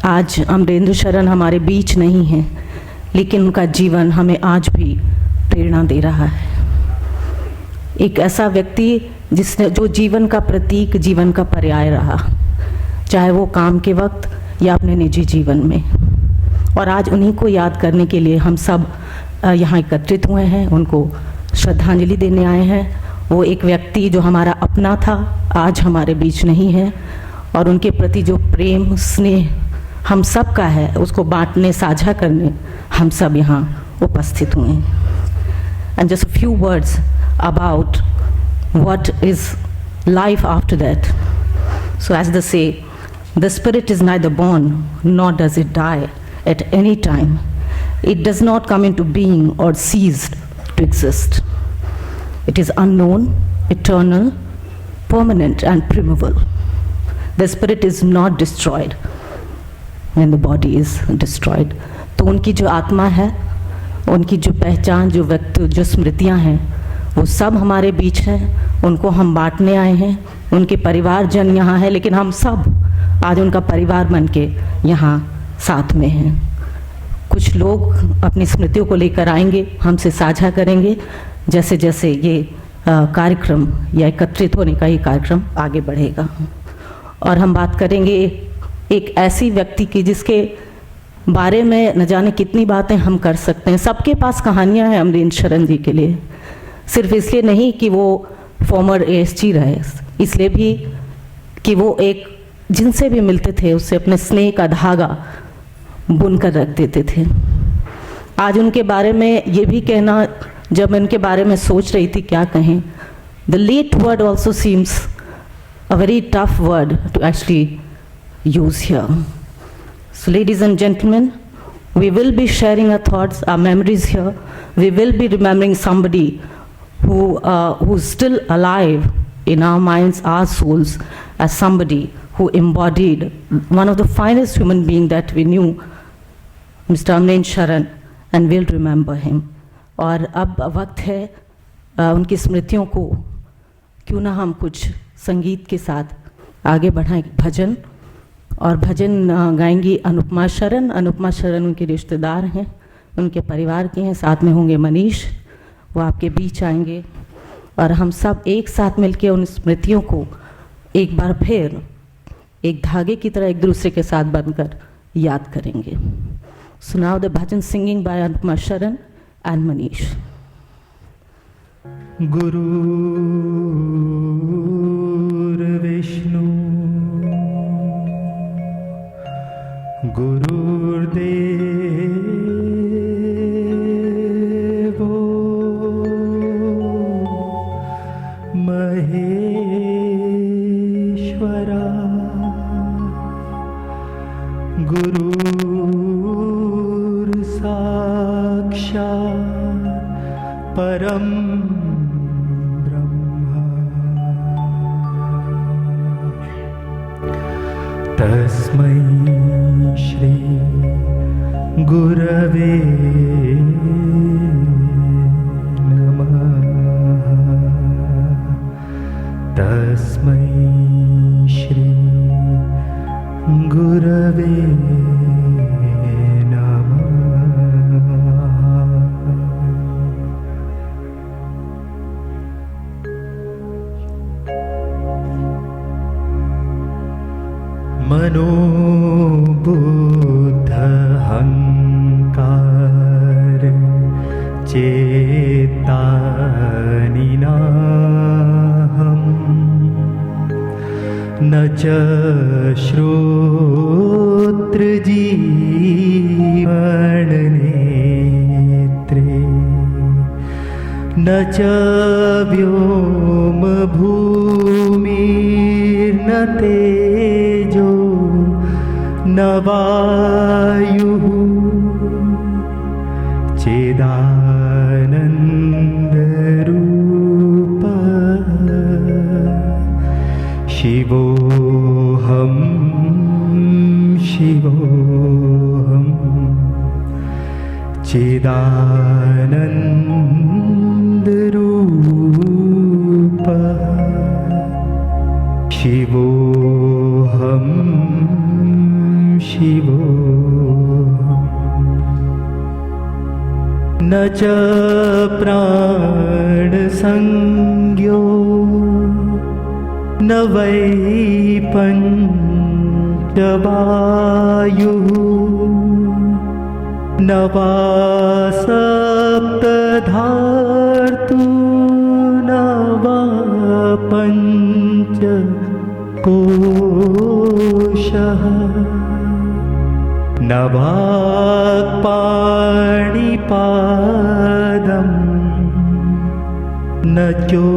आज अमरेंद्र शरण हमारे बीच नहीं हैं, लेकिन उनका जीवन हमें आज भी प्रेरणा दे रहा है। एक ऐसा व्यक्ति जिसने जो जीवन का प्रतीक, जीवन का पर्याय रहा, चाहे वो काम के वक्त या अपने निजी जीवन में। और आज उन्हीं को याद करने के लिए हम सब यहाँ एकत्रित हुए हैं, उनको श्रद्धांजलि देने आए हैं। वो एक व्यक्ति जो हमारा अपना था, आज हमारे बीच नहीं है, और उनके प्रति जो प्रेम स्नेह हम सब का है, उसको बांटने, साझा करने हम सब यहाँ उपस्थित हुए हैं। And just a few words about what is life after that. So as they say, the spirit is neither born nor does it die at any time. It does not come into being or cease to exist. It is unknown, eternal, permanent and primeval. The spirit is not destroyed when the body is destroyed. तो उनकी जो आत्मा है, उनकी जो पहचान, जो व्यक्त, जो स्मृतियाँ हैं, वो सब हमारे बीच हैं। उनको हम बांटने आए हैं। उनके परिवारजन यहाँ है, लेकिन हम सब आज उनका परिवार बन के यहाँ साथ में हैं। कुछ लोग अपनी स्मृतियों को लेकर आएंगे, हमसे साझा करेंगे, जैसे जैसे ये कार्यक्रम या एकत्रित होने का ये कार्यक्रम आगे बढ़ेगा। और हम बात करेंगे एक ऐसी व्यक्ति की जिसके बारे में न जाने कितनी बातें हम कर सकते हैं। सबके पास कहानियाँ हैं अमरेंद्र शरण जी के लिए, सिर्फ इसलिए नहीं कि वो फॉर्मर एएसजी रहे, इसलिए भी कि वो एक जिनसे भी मिलते थे उससे अपने स्नेह का धागा बुन कर रख देते थे। आज उनके बारे में ये भी कहना, जब मैं उनके बारे में सोच रही थी क्या कहें, the late word also seems a very tough word to actually use here. So ladies and gentleman, we will be sharing our thoughts, our memories here. We will be remembering somebody who's still alive in our minds, our souls, as somebody who embodied one of the finest human beings that we knew, Mr. Amreendra Sharan, and we'll remember him. और अब वक्त है उनकी स्मृतियों को क्यों ना हम कुछ संगीत के साथ आगे बढ़ाएं। भजन और भजन गाएंगी अनुपमा शरण। अनुपमा शरण उनके रिश्तेदार हैं, उनके परिवार के हैं, साथ में होंगे मनीष, वो आपके बीच आएंगे और हम सब एक साथ मिलके उन स्मृतियों को एक बार फिर एक धागे की तरह एक दूसरे के साथ बनकर याद करेंगे। So now the bhajan singing by Anupama Sharan and Manish. Guru Vishnu Gururdevo Maheshwara Gurur Sakshat Param Brahma Tasmai Shri Gurave Namah Tasmai Shri Gurave Namah Mano Buddha Hankar Chetaninaam Nacha Shrotra Jeevan Netre Nacha Vyoma Bhumir Natejo Navayuh Chedananda Rupa Shivoham Shivoham Chedananda Rupa Shivoham न च प्राणसंज्ञो न वै पञ्चवायुः न वा सप्तधातु न वा पञ्चकोशः न वाक्पाणिपादम् न चोपस्थपायु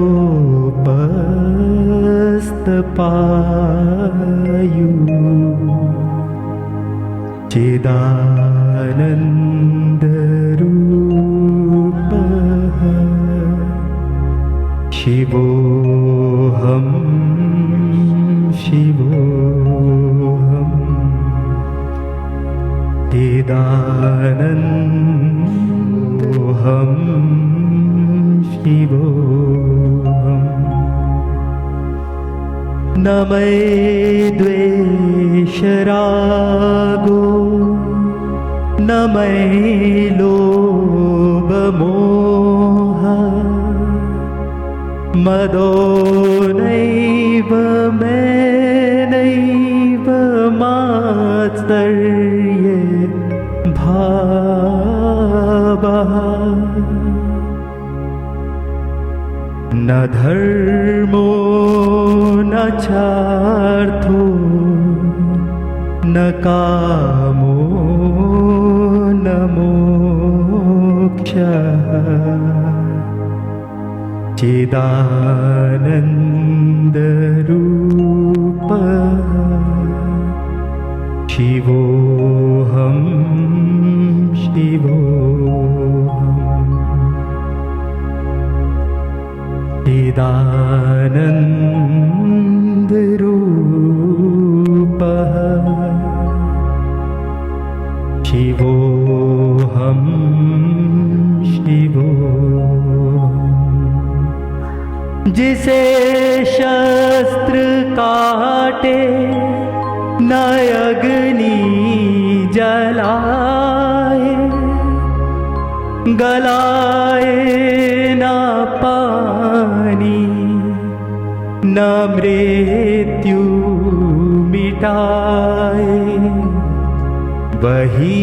चिदानन्दरूपः शिवोऽहं शिवोऽहम् चिदानन्दोऽहं शिवोऽहम् न मे द्वेषरागो न मे लोभमोह मदो नैव मे नैव मात्सर्ये भावः न धर्मो न चार्थो न कामो न मोक्षः चिदानन्दरूपः शिवोऽहं शिवोऽहम् चिदानन्दरूपः शिवोऽहं शिवोऽहम् जिसे शस्त्र काटे न अग्नि जलाए गलाए न पानी न मृत्यु मिटाए वही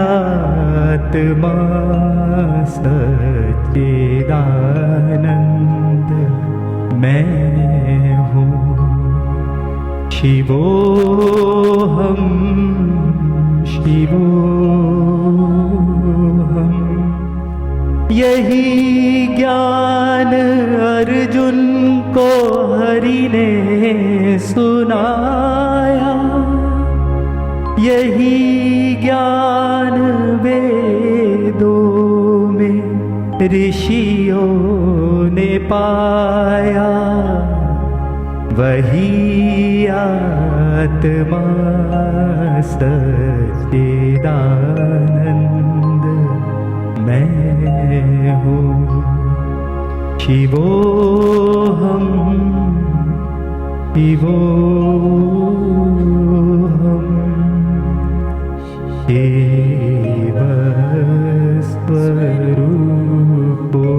आत्मा सच्चिदानंद मैं हूँ शिवोऽहं शिवोऽहम् यही ज्ञान अर्जुन को हरि ने सुनाया यही ज्ञान वेदों में ऋषियों ने पाया वही आत्मा सच्चिदानंद मैं हूँ शिवोऽहं शिवोऽहम् शिवस्वरूपो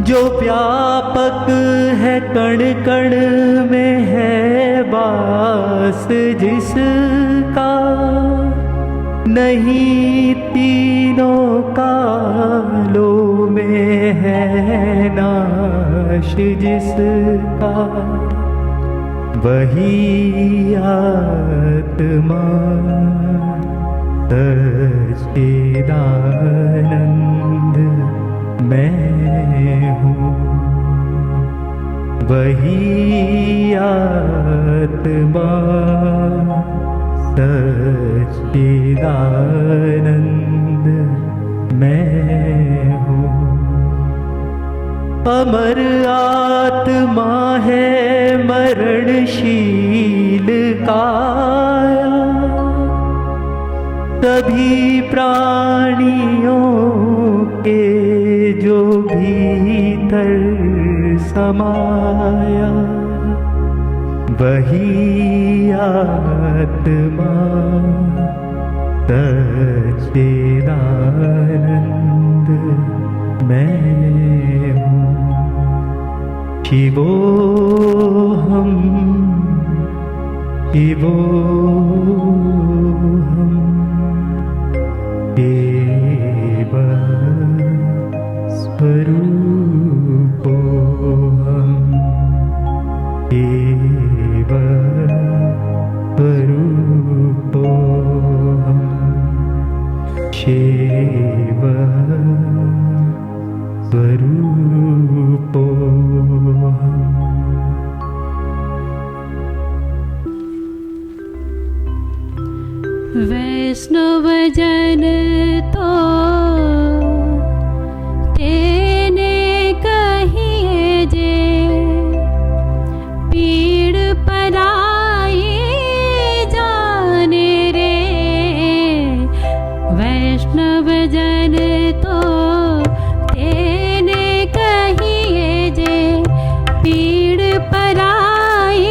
जो व्यापक है कण कण में है वास जिसका नहीं तीनों कालों में है नाश जिसका वही आत्मा सच्चिदानंद मैं हूँ वही आत्मा सच्चिदानंद मैं हूँ अमर आत्मा है मरणशील काया सभी प्राणियों के जो भीतर समाया वही आत्मा सच्चिदानंद मैं हूँ। शिवोऽहं शिवोऽहं एव स्वरूपोऽहं एव स्वरूपोऽहं शिव स्वरूपोऽहम्। वैष्णव जन तो तेने कहिए जे पीड़ पराई जाने रे। वैष्णव जन तो तेने कहिए जे पीड़ पराई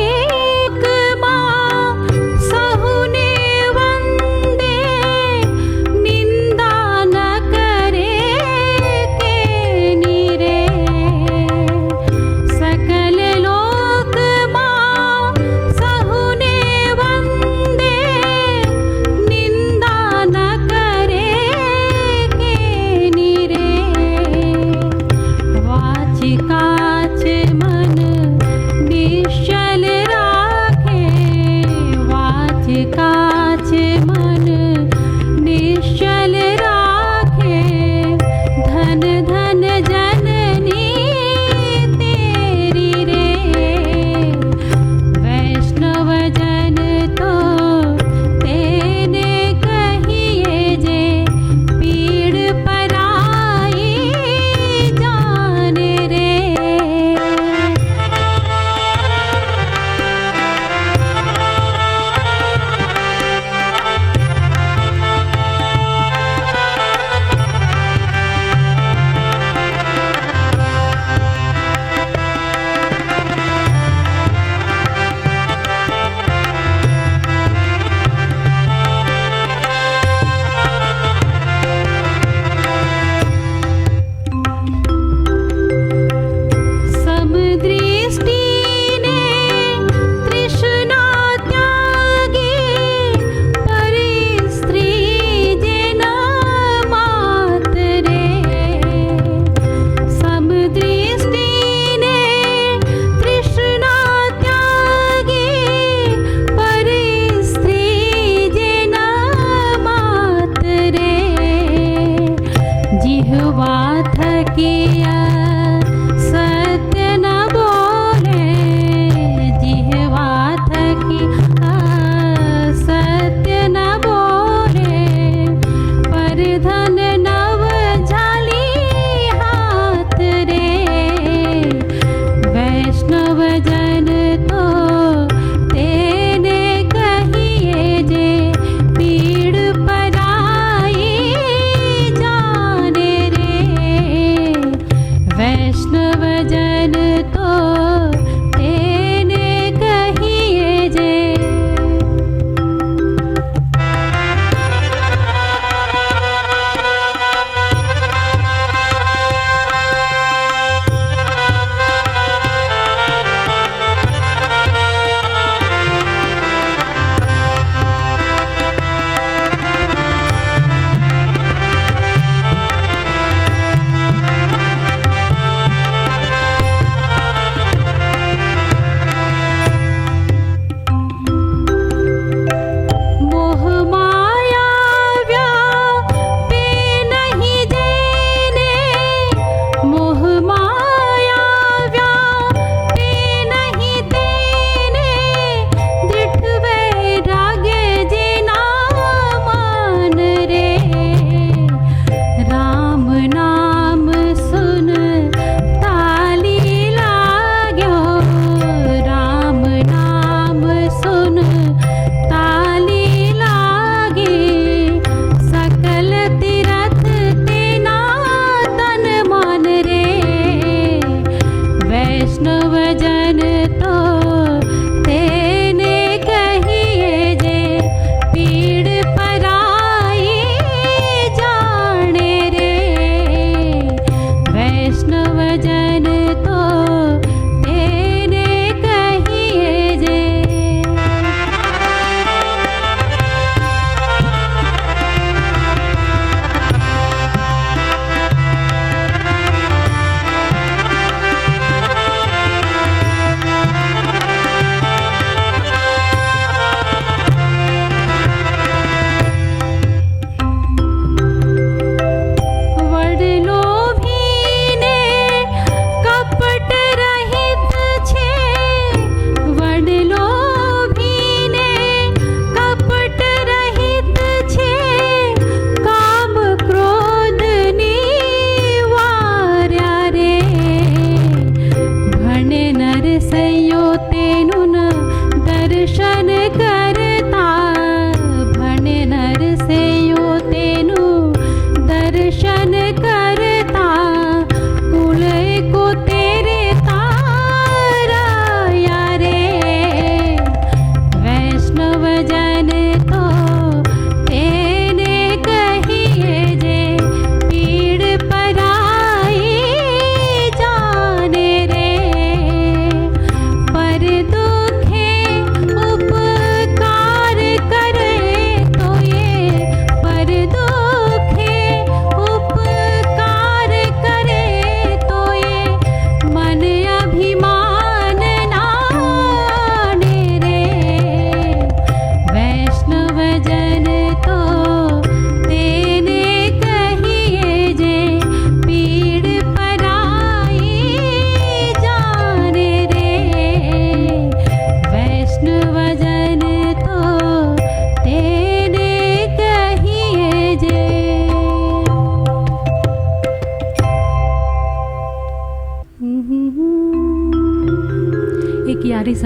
वैष्णव जन तो ते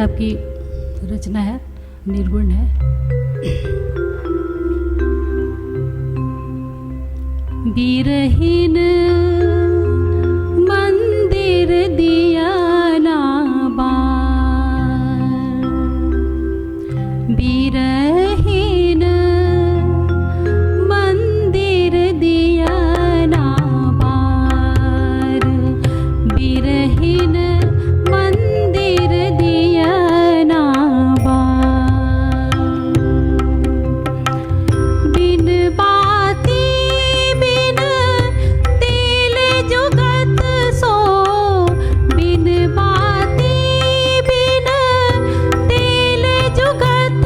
साहब की रचना है, निर्गुण है। बीरहीन मंदिर दिया ना बार, बीरहीन मंदिर दिया ना बार, बीरहीन मंदिर दिया ना बार। बिन बाती बिन तेल जुगत सो, बिन बाती बिन तेल जुगत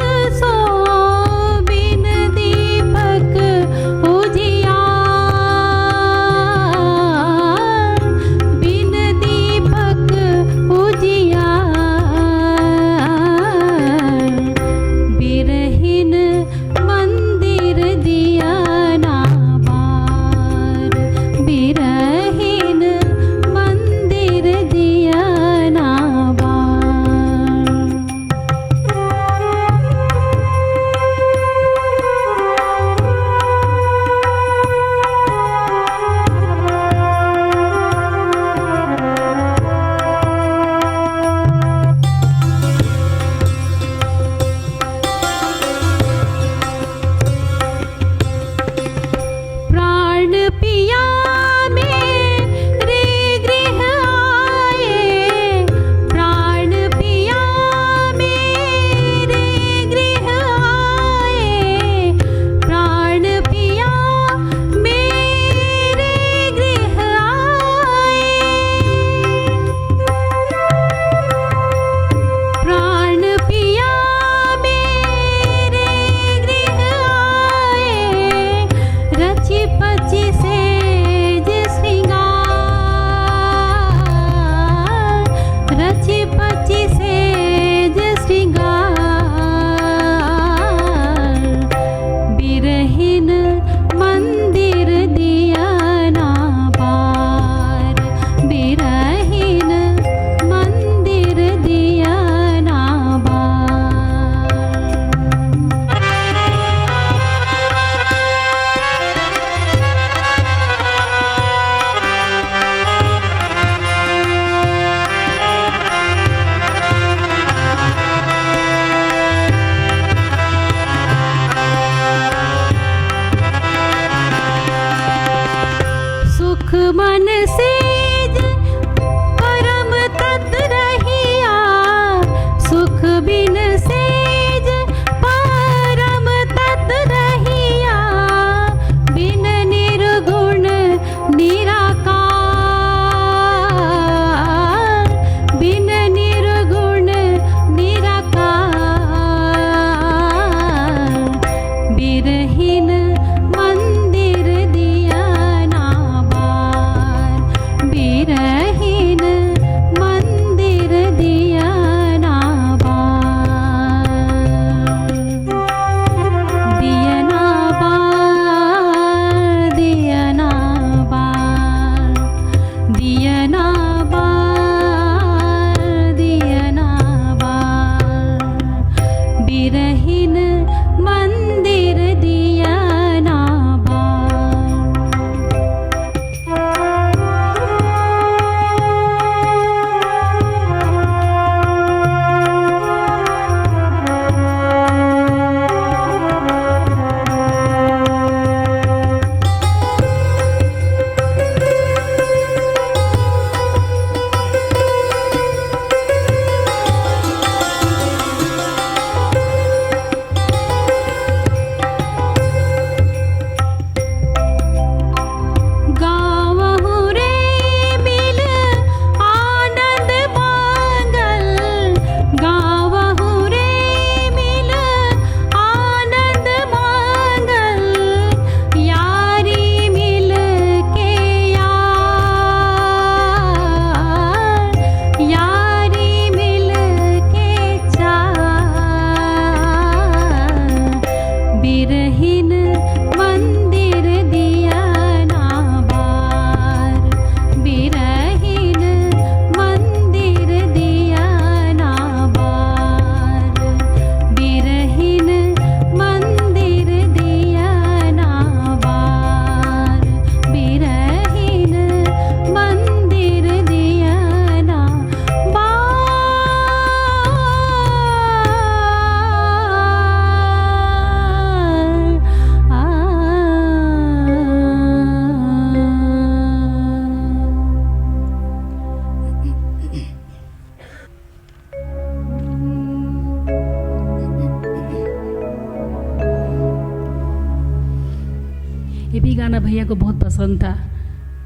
यही गाना भैया को बहुत पसंद था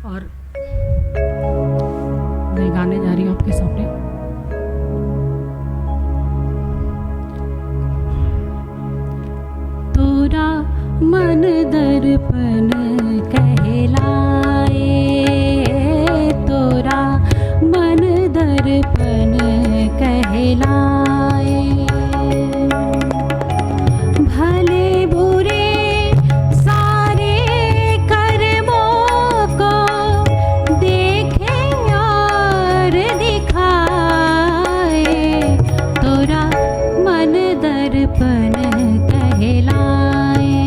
और मैं गाने जा रही हूँ आपके सामने। तोरा मन दर्पण कहलाए, तोरा मन दर्पण कहलाए। भले बुरे सारे कर्मों को देखे और दिखाए, तोरा मन दर्पण कहलाए,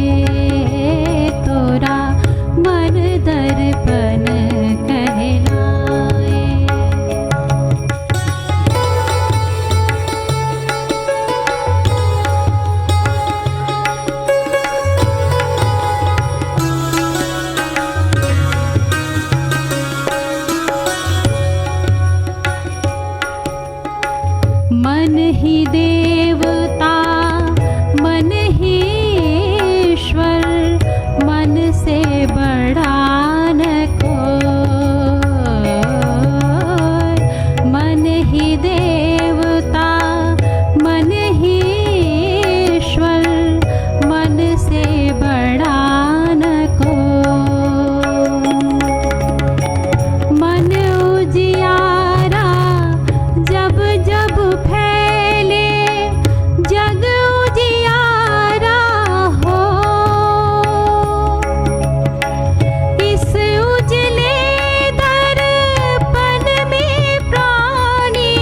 तोरा मन दर्पण कहलाए। मन ही देवता मन ही ईश्वर, मन से बड़ा न कोई। मन ही देवता मन ही ईश्वर, मन से बड़ा न कोई। मन उजियारा जब जब फैले, जग उजियारा हो। इस उजले दर्पण में प्राणी,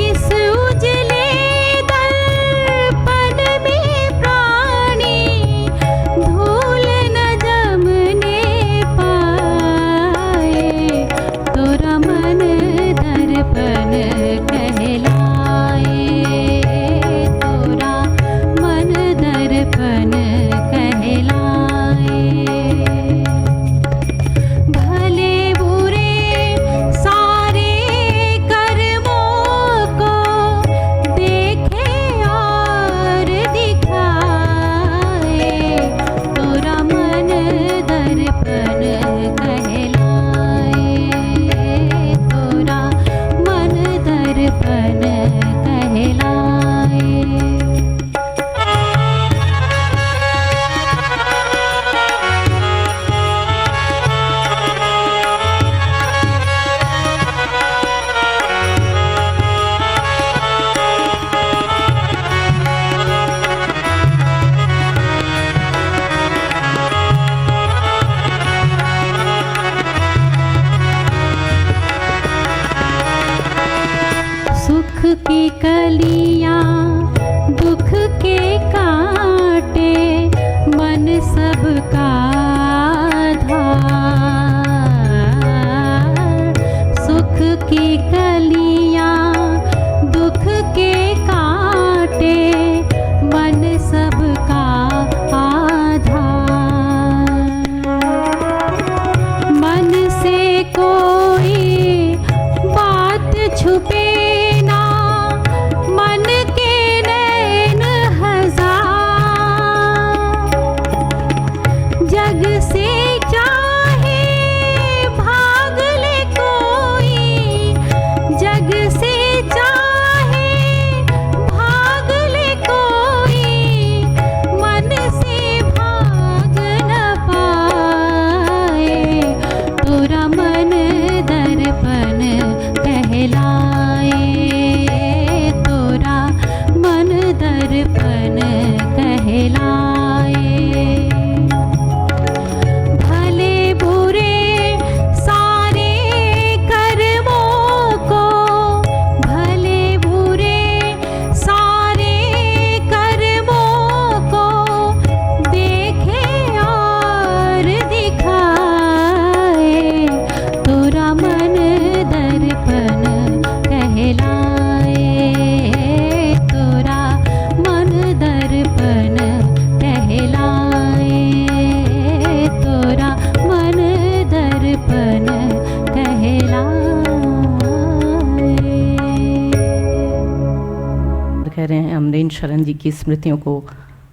इस उजले दर्पण में प्राणी, धूल न जमने पाए, तोरा मन दर्पण कहलाए, तोरा मन दर्पण कहलाए। भले बुरे सारे कर्मों को देखे और दिखाए, तोरा मन दर्पण कहलाए, तोरा मन दर्पण कहलाए। सुख की कलियां दुख के कांटे, मन सबका आधार। सुख की कलियां दुख के कांटे, मन सबका आधार। मन से कोई बात छुपे ना, मन के नैन हजार। जग से चाहे भाग ले कोई, जग से चाहे भाग ले कोई, मन से भाग न पाए, तोरा मन दर्पण कहलाए, तोरा मन दर्पण कहलाए। भले बुरे सारे कर्मों को, भले बुरे सारे कर्मों को देखे और दिखाए, तोरा मन दर्पण कहलाए, तोरा मन दर्पण कहलाए, तोरा मन दर्पण कहलाए। कह रहे हैं अमरीन शरण जी की स्मृतियों को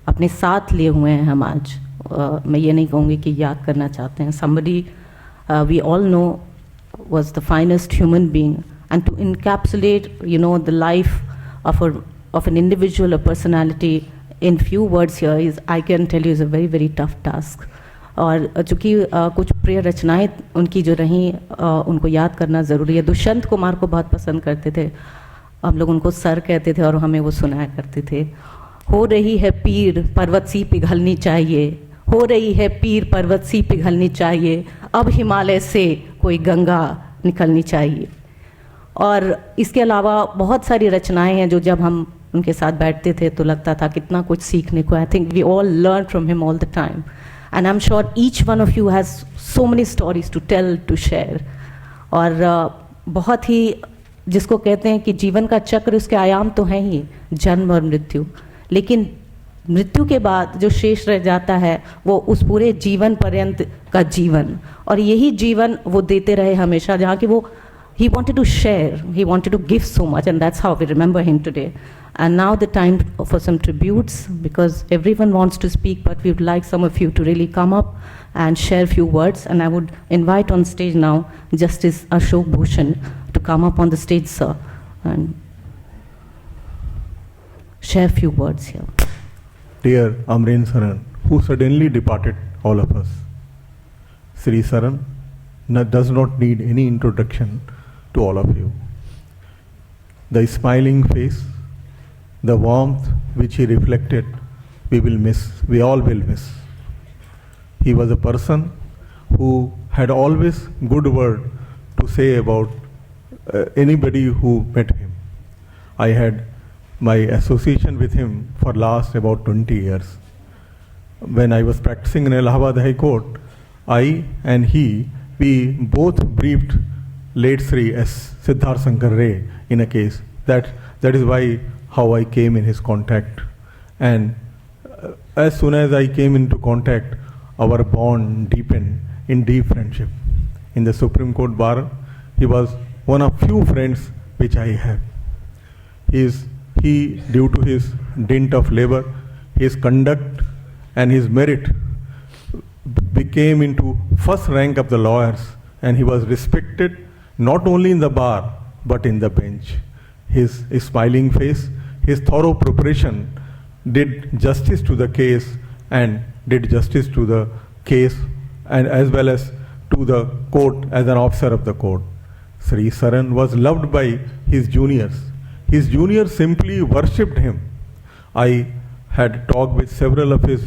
अपने साथ लिए हुए हैं हम आज। मैं ये नहीं कहूँगी कि याद करना चाहते हैं. Somebody we all know was the finest human being, and to encapsulate, you know, the life of an individual, a personality in few words here is, I can tell you, is a very very tough task. और चूँकि कुछ प्रिय रचनाएं उनकी जो रहीं उनको याद करना ज़रूरी है. दुष्यंत कुमार को बहुत पसंद करते थे, हम लोग उनको सर कहते थे और हमें वो सुनाया करते थे. हो रही है पीर पर्वत सी पिघलनी चाहिए, हो रही है पीर पर्वत सी पिघलनी चाहिए, अब हिमालय से कोई गंगा निकलनी चाहिए. और इसके अलावा बहुत सारी रचनाएं हैं जो जब हम उनके साथ बैठते थे तो लगता था कितना कुछ सीखने को. I think we all learn from him all the time, and I am sure each one of you has so many stories to tell, to share. और बहुत ही जिसको कहते हैं कि जीवन का चक्र, उसके आयाम तो हैं ही, जन्म और मृत्यु, लेकिन मृत्यु के बाद जो शेष रह जाता है वो उस पूरे जीवन पर्यंत का जीवन, और यही जीवन वो देते रहे हमेशा, जहाँ कि वो he wanted to share, he wanted to give so much, and that's how we remember him today. And now the time for some tributes, because everyone wants to speak, but we would like some of you to really come up and share a few words. And I would invite on stage now Justice Ashok Bhushan to come up on the stage, sir, and share a few words here. Dear Amren Saran, who suddenly departed all of us. Sri Saran does not need any introduction to all of you. The smiling face, the warmth which he reflected, we all will miss. He was a person who had always good word to say about anybody who met him. I had my association with him for last about 20 years. When I was practicing in Allahabad High Court, I and he, we both briefed late Sri S. Siddharth Shankar Ray in a case. That is why how I came in his contact. And as soon as I came into contact, our bond deepened in deep friendship. In the Supreme Court bar, he was one of few friends which I have. He, due to his dint of labor, his conduct and his merit, became into first rank of the lawyers, and he was respected not only in the bar but in the bench. His smiling face, his thorough preparation did justice to the case, and did justice to the case and as well as to the court as an officer of the court. Sri Saran was loved by his juniors. His juniors simply worshipped him. I had talked with several of his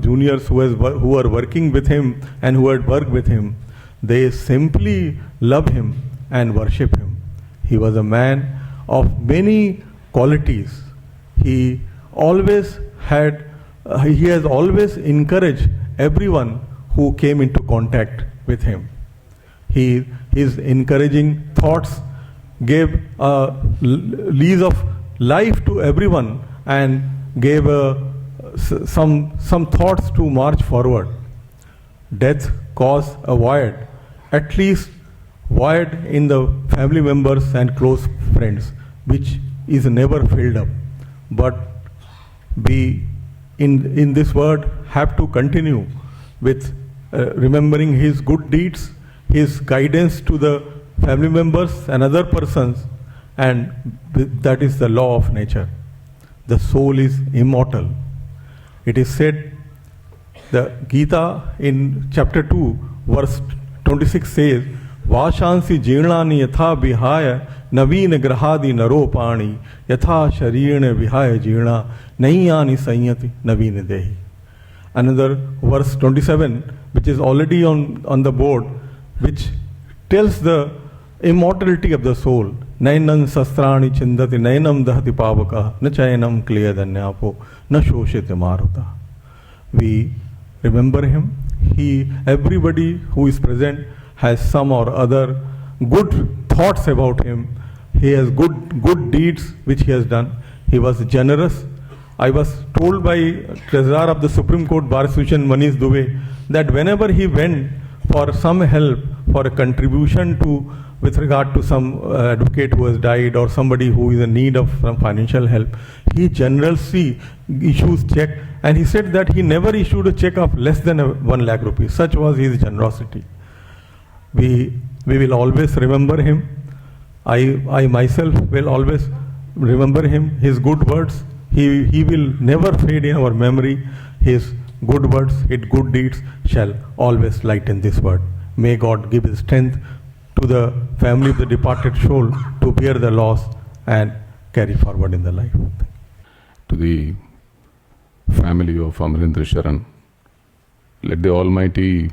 juniors who were working with him and who had worked with him. They simply love him and worship him. He was a man of many qualities. He has always encouraged everyone who came into contact with him. His encouraging thoughts gave a lease of life to everyone and gave some thoughts to march forward. Death caused a void, at least void in the family members and close friends, which is never filled up. But we in this world have to continue with remembering his good deeds, his guidance to the family members and other persons, and that is the law of nature. The soul is immortal. It is said, the Gita in chapter 2, verse 26 says, Vashansi jirnani yatha vihaya naveen grahadi naropani yatha sharirne vihaya jirna naiyani sanyati naveen dehi. Another verse 27, which is already on the board, which tells the immortality of the soul. Nainam sastrani chindati nainam dahati pavaka na chayanam kliyadanyapo na shoshite maruta. We remember him. Everybody who is present has some or other good thoughts about him. He has good deeds which he has done. He was generous. I was told by Treasurer of the Supreme Court Bar Association, Manish Dubey, that whenever he went for some help, for a contribution to with regard to some advocate who has died or somebody who is in need of some financial help, he generously issues check, and he said that he never issued a check of less than 1 lakh rupees. Such was his generosity. We will always remember him. I myself will always remember him, his good words. He will never fade in our memory. His good words, his good deeds shall always lighten this world. May God give his strength to the family of the departed soul to bear the loss and carry forward in the life. To the family of Amarendra Sharan, let the Almighty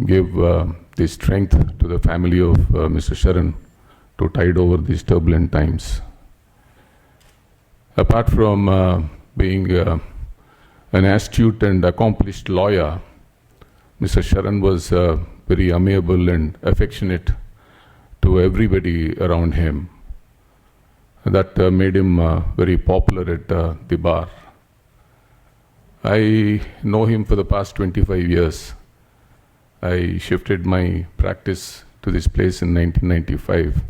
give the strength to the family of Mr. Sharan to tide over these turbulent times. Apart from being an astute and accomplished lawyer, Mr. Sharan was very amiable and affectionate to everybody around him. That made him very popular at the bar. I know him for the past 25 years. I shifted my practice to this place in 1995,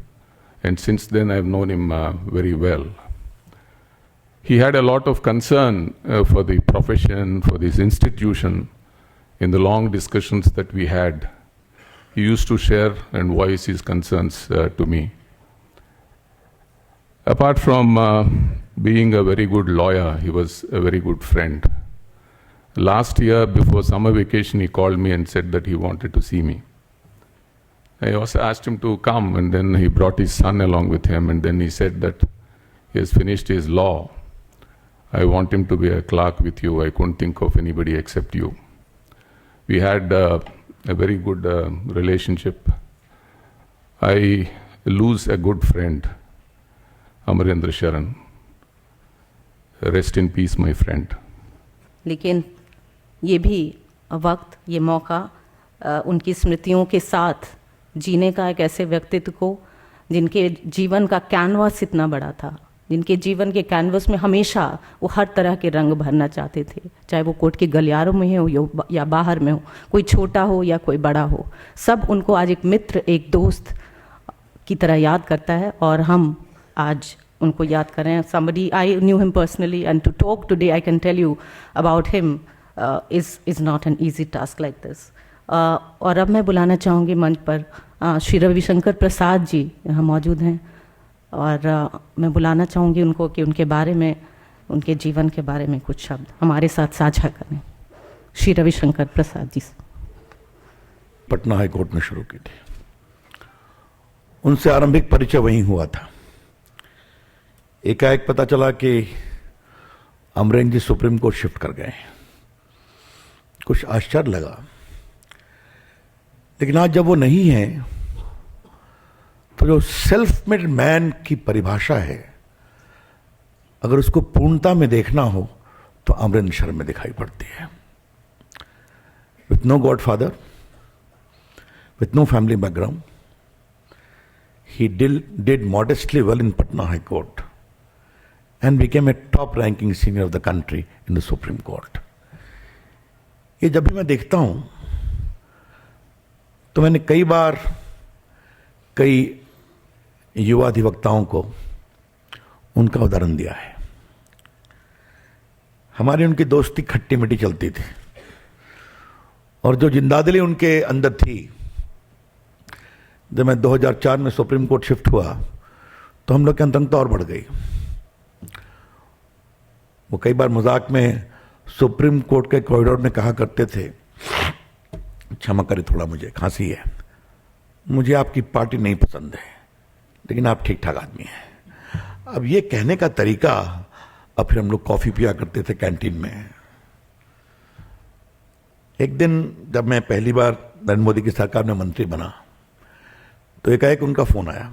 and since then I've known him very well. He had a lot of concern for the profession, for this institution. In the long discussions that we had, he used to share and voice his concerns to me. Apart from being a very good lawyer, he was a very good friend. Last year, before summer vacation, he called me and said that he wanted to see me. I also asked him to come, and then he brought his son along with him, and then he said that he has finished his law. I want him to be a clerk with you. I couldn't think of anybody except you. We had a very good relationship. I lose a good friend, Amarendra Sharan. Rest in peace, my friend. लेकिन ये भी वक्त, ये मौका उनकी स्मृतियों के साथ जीने का एक ऐसे व्यक्तित्व को जिनके जीवन का कैनवास इतना बड़ा था, जिनके जीवन के कैनवस में हमेशा वो हर तरह के रंग भरना चाहते थे, चाहे वो कोर्ट के गलियारों में हो या बाहर में हो, कोई छोटा हो या कोई बड़ा हो, सब उनको आज एक मित्र, एक दोस्त की तरह याद करता है और हम आज उनको याद कर रहे हैं. Somebody, I knew him personally, and to talk today I can tell you about him is not an easy task like this. और अब मैं बुलाना चाहूँगी मंच पर श्री रविशंकर प्रसाद जी यहाँ मौजूद हैं, और मैं बुलाना चाहूँगी उनको कि उनके बारे में, उनके जीवन के बारे में कुछ शब्द हमारे साथ साझा करें. श्री रविशंकर प्रसाद जी. पटना हाई कोर्ट में शुरू की थी. उनसे आरंभिक परिचय वहीं हुआ था. एकाएक पता चला कि अमरेंद्र जी सुप्रीम कोर्ट शिफ्ट कर गए. कुछ आश्चर्य लगा, लेकिन आज जब वो नहीं है तो जो सेल्फ मेड मैन की परिभाषा है, अगर उसको पूर्णता में देखना हो तो अमरेंद्र शर्मा में दिखाई पड़ती है. With no godfather, with no family background, he did modestly well in Patna High Court and became a top ranking senior of the country in the Supreme Court. ये जब भी मैं देखता हूं तो मैंने कई बार कई युवा अधिवक्ताओं को उनका उदाहरण दिया है. हमारी उनकी दोस्ती खट्टी मीठी चलती थी, और जो जिंदादिली उनके अंदर थी, जब मैं 2004 में सुप्रीम कोर्ट शिफ्ट हुआ तो हम लोग की अंतरंगता और बढ़ गई. वो कई बार मजाक में सुप्रीम कोर्ट के कॉरिडोर में कहा करते थे, क्षमा करें थोड़ा मुझे खांसी है, मुझे आपकी पार्टी नहीं पसंद है, लेकिन आप ठीक ठाक आदमी हैं. अब ये कहने का तरीका, अब फिर हम लोग कॉफी पिया करते थे कैंटीन में. एक दिन जब मैं पहली बार नरेंद्र मोदी की सरकार में मंत्री बना तो एकाएक उनका फोन आया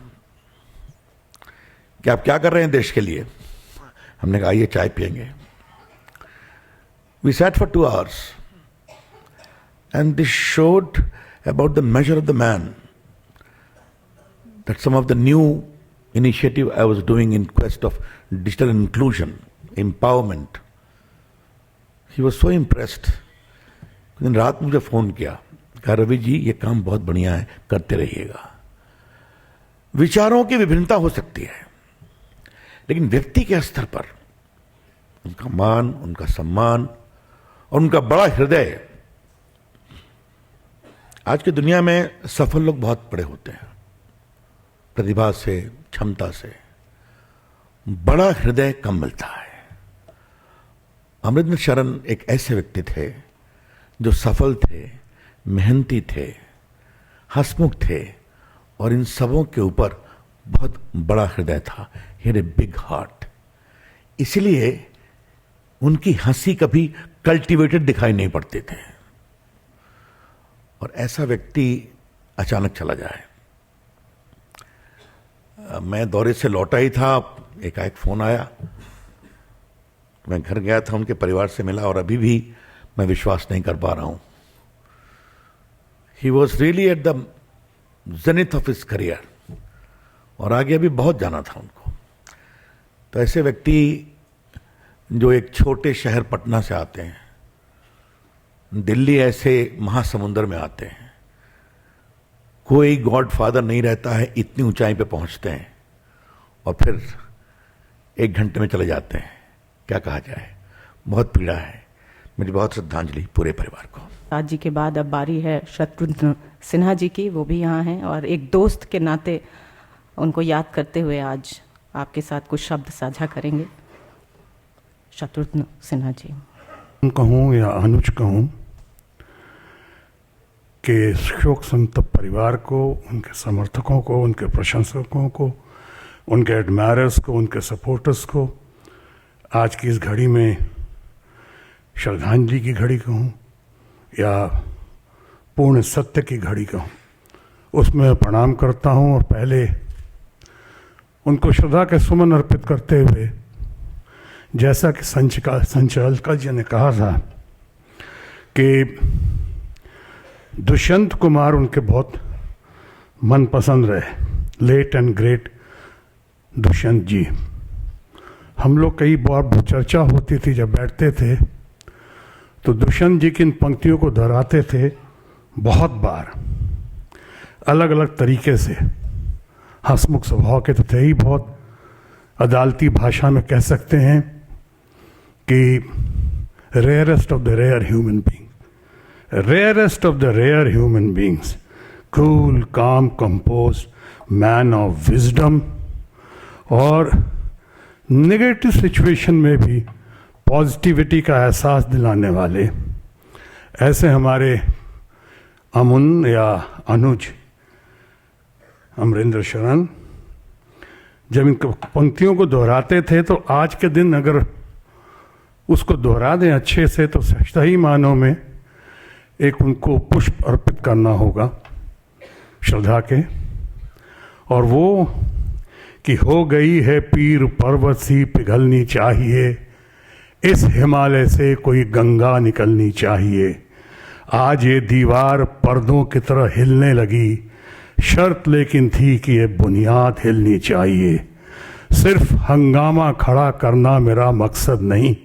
कि आप क्या कर रहे हैं देश के लिए. हमने कहा आइए चाय पियेंगे. We sat for 2 hours and this showed about the measure of the man, that some of the new initiative I was doing in quest of digital inclusion, empowerment. He was so impressed. दिन रात मुझे phone किया, कहा रवि जी ये काम बहुत बढ़िया है, करते रहिएगा. विचारों की विभिन्नता हो सकती है, लेकिन व्यक्ति के स्तर पर उनका मान, उनका सम्मान और उनका बड़ा हृदय। आज की दुनिया में सफल लोग बहुत बड़े होते हैं, प्रतिभा से, क्षमता से, बड़ा हृदय कम मिलता है। अमरिंदर शरण एक ऐसे व्यक्ति थे जो सफल थे, मेहनती थे, हंसमुख थे और इन सबों के ऊपर बहुत बड़ा हृदय था। He had a big heart. इसलिए उनकी हंसी कभी कल्टीवेटेड दिखाई नहीं पड़ते थे। और ऐसा व्यक्ति अचानक चला जाए। मैं दौरे से लौटा ही था, एकाएक फोन आया। मैं घर गया था, उनके परिवार से मिला और अभी भी मैं विश्वास नहीं कर पा रहा हूं। He was really at the zenith of his career और आगे अभी बहुत जाना था उनको। तो ऐसे व्यक्ति जो एक छोटे शहर पटना से आते हैं, दिल्ली ऐसे महासमुंदर में आते हैं, कोई गॉडफादर नहीं रहता है, इतनी ऊंचाई पे पहुंचते हैं और फिर 1 घंटे में चले जाते हैं। क्या कहा जाए, बहुत पीड़ा है। मेरी बहुत श्रद्धांजलि पूरे परिवार को। आज जी के बाद अब बारी है शत्रुघ्न सिन्हा जी की, वो भी यहाँ हैं और एक दोस्त के नाते उनको याद करते हुए आज आपके साथ कुछ शब्द साझा करेंगे। शत्रुघ्न सिन्हा जी। कहूँ या अनुज कहूँ कि शोक संतप्त परिवार को, उनके समर्थकों को, उनके प्रशंसकों को, उनके एडमायरर्स को, उनके सपोर्टर्स को आज की इस घड़ी में श्रद्धांजलि की घड़ी कहूँ या पूर्ण सत्य की घड़ी कहूँ, उसमें प्रणाम करता हूँ। और पहले उनको श्रद्धा के सुमन अर्पित करते हुए, जैसा कि संचालक जी ने कहा था कि दुष्यंत कुमार उनके बहुत मनपसंद रहे, लेट एंड ग्रेट दुष्यंत जी। हम लोग कई बार चर्चा होती थी, जब बैठते थे तो दुष्यंत जी की इन पंक्तियों को दोहराते थे बहुत बार, अलग अलग तरीके से। हंसमुख स्वभाव के तो थे ही, बहुत अदालती भाषा में कह सकते हैं कि rarest of the rare human being, rarest of the rare human beings, cool, calm, compose, man of wisdom और नेगेटिव सिचुएशन में भी पॉजिटिविटी का एहसास दिलाने वाले ऐसे हमारे अमुन या अनुज अमरिंदर शरण जब इन पंक्तियों को दोहराते थे तो आज के दिन अगर उसको दोहरा दें अच्छे से तो सही मानों में एक उनको पुष्प अर्पित करना होगा श्रद्धा के। और वो कि हो गई है पीर पर्वत सी पिघलनी चाहिए, इस हिमालय से कोई गंगा निकलनी चाहिए। आज ये दीवार पर्दों की तरह हिलने लगी, शर्त लेकिन थी कि ये बुनियाद हिलनी चाहिए। सिर्फ हंगामा खड़ा करना मेरा मकसद नहीं,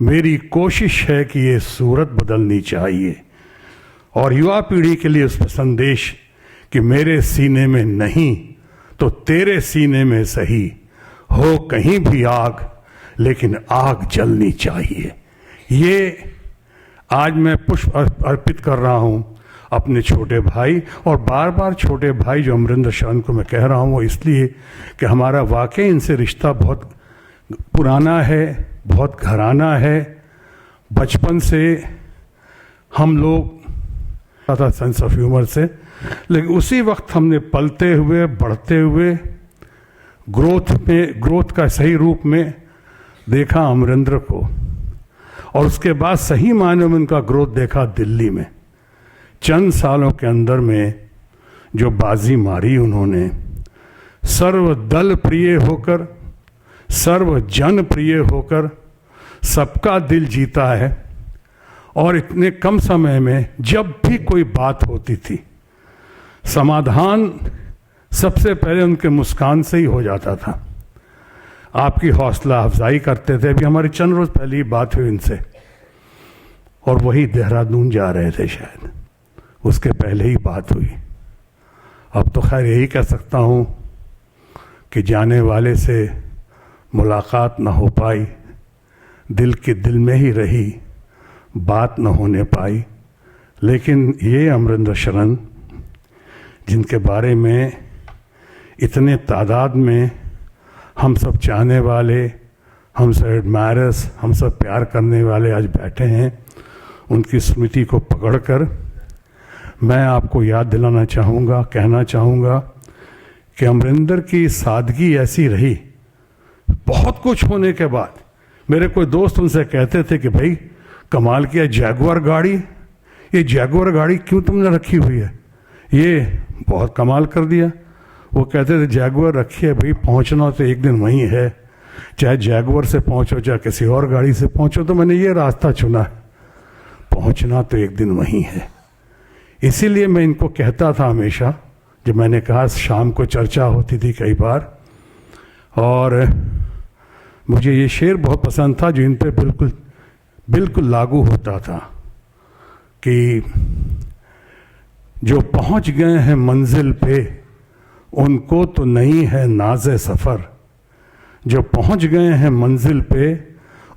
मेरी कोशिश है कि ये सूरत बदलनी चाहिए। और युवा पीढ़ी के लिए उस पर संदेश कि मेरे सीने में नहीं तो तेरे सीने में सही, हो कहीं भी आग लेकिन आग जलनी चाहिए। ये आज मैं पुष्प अर्पित कर रहा हूँ अपने छोटे भाई, और बार बार छोटे भाई जो अमरिंदर शरण को मैं कह रहा हूँ वो इसलिए कि हमारा वाकई इनसे रिश्ता बहुत पुराना है, बहुत घराना है। बचपन से हम लोग था सेंस ऑफ ह्यूमर से, लेकिन उसी वक्त हमने पलते हुए, बढ़ते हुए, ग्रोथ का सही रूप में देखा अमरिंदर को, और उसके बाद सही मायने में उनका ग्रोथ देखा दिल्ली में। चंद सालों के अंदर में जो बाजी मारी उन्होंने, सर्वदल प्रिय होकर, सर्वजन प्रिय होकर सबका दिल जीता है। और इतने कम समय में जब भी कोई बात होती थी, समाधान सबसे पहले उनके मुस्कान से ही हो जाता था। आपकी हौसला अफजाई करते थे। अभी हमारी चंद रोज पहले ही बात हुई इनसे, और वही देहरादून जा रहे थे शायद, उसके पहले ही बात हुई। अब तो खैर यही कह सकता हूँ कि जाने वाले से मुलाकात न हो पाई, दिल के दिल में ही रही, बात न होने पाई। लेकिन ये अमरिंदर शरण, जिनके बारे में इतने तादाद में हम सब चाहने वाले, हम सब एडमायरर्स, हम सब प्यार करने वाले आज बैठे हैं, उनकी स्मृति को पकड़कर मैं आपको याद दिलाना चाहूँगा, कहना चाहूँगा कि अमरिंदर की सादगी ऐसी रही। बहुत कुछ होने के बाद मेरे कोई दोस्त उनसे कहते थे कि भाई कमाल किया, जैगुआर गाड़ी, ये जैगुआर गाड़ी क्यों तुमने रखी हुई है, ये बहुत कमाल कर दिया। वो कहते थे जैगुआर रखी है भाई, पहुंचना तो एक दिन वहीं है, चाहे जैगुआर से पहुंचो चाहे किसी और गाड़ी से पहुंचो, तो मैंने ये रास्ता चुना है, पहुंचना तो एक दिन वहीं है। इसीलिए मैं इनको कहता था हमेशा, जब मैंने कहा शाम को चर्चा होती थी कई बार, और मुझे ये शेर बहुत पसंद था जो इन पे बिल्कुल बिल्कुल लागू होता था कि जो पहुंच गए हैं मंजिल पे उनको तो नहीं है नाज़े सफ़र, जो पहुंच गए हैं मंजिल पे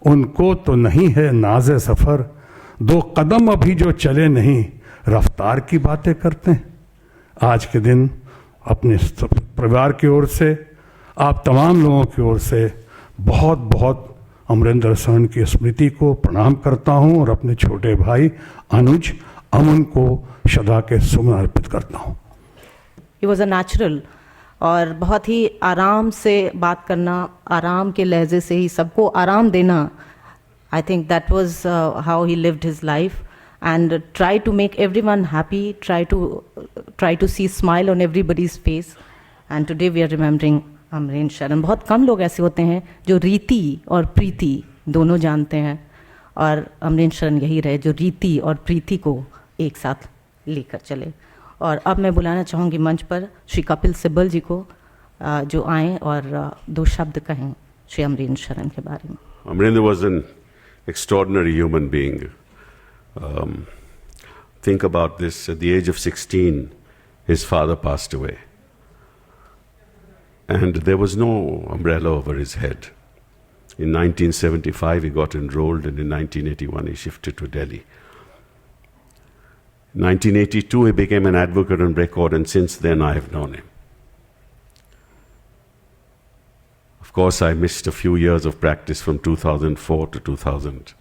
उनको तो नहीं है नाज़े सफ़र, दो कदम अभी जो चले नहीं रफ्तार की बातें करते हैं। आज के दिन अपने परिवार की ओर से, आप तमाम लोगों की ओर से बहुत बहुत अमरिंदर शरण की स्मृति को प्रणाम करता हूं और अपने छोटे भाई अनुज अमन को श्रद्धा के सुमन अर्पित करता हूं। ही वॉज अ नेचुरल, और बहुत ही आराम से बात करना, आराम के लहजे से ही सबको आराम देना। I think that was how he lived his life and try to make everyone happy, try to see smile on everybody's face. And today we are remembering Amarendra Sharan. बहुत कम लोग ऐसे होते हैं जो रीति और प्रीति दोनों जानते हैं, और अमरेंद्र शरण यही रहे जो रीति और प्रीति को एक साथ लेकर चले। और अब मैं बुलाना चाहूँगी मंच पर श्री कपिल सिब्बल जी को, जो आएँ और दो शब्द कहें श्री अमरेंद्र शरण के बारे में। Amrinder was an extraordinary human being. Think about this, at the age of 16, his father passed away. And there was no umbrella over his head. In 1975, he got enrolled, and in 1981, he shifted to Delhi. In 1982, he became an advocate on record, and since then, I have known him. Of course, I missed a few years of practice from 2004 to 2014.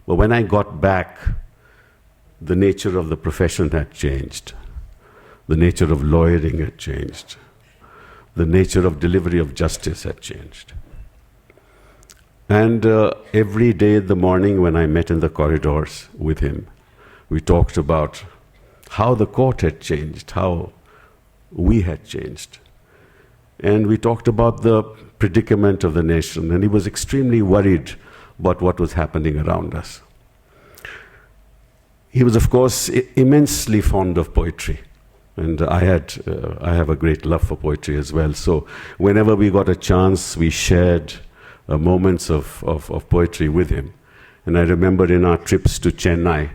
But when I got back, the nature of the profession had changed. The nature of lawyering had changed. The nature of delivery of justice had changed. And every day in the morning when I met in the corridors with him, we talked about how the court had changed, how we had changed. And we talked about the predicament of the nation, and he was extremely worried about what was happening around us. He was, of course, immensely fond of poetry, and I have a great love for poetry as well. So whenever we got a chance, we shared moments of poetry with him. And I remember in our trips to Chennai,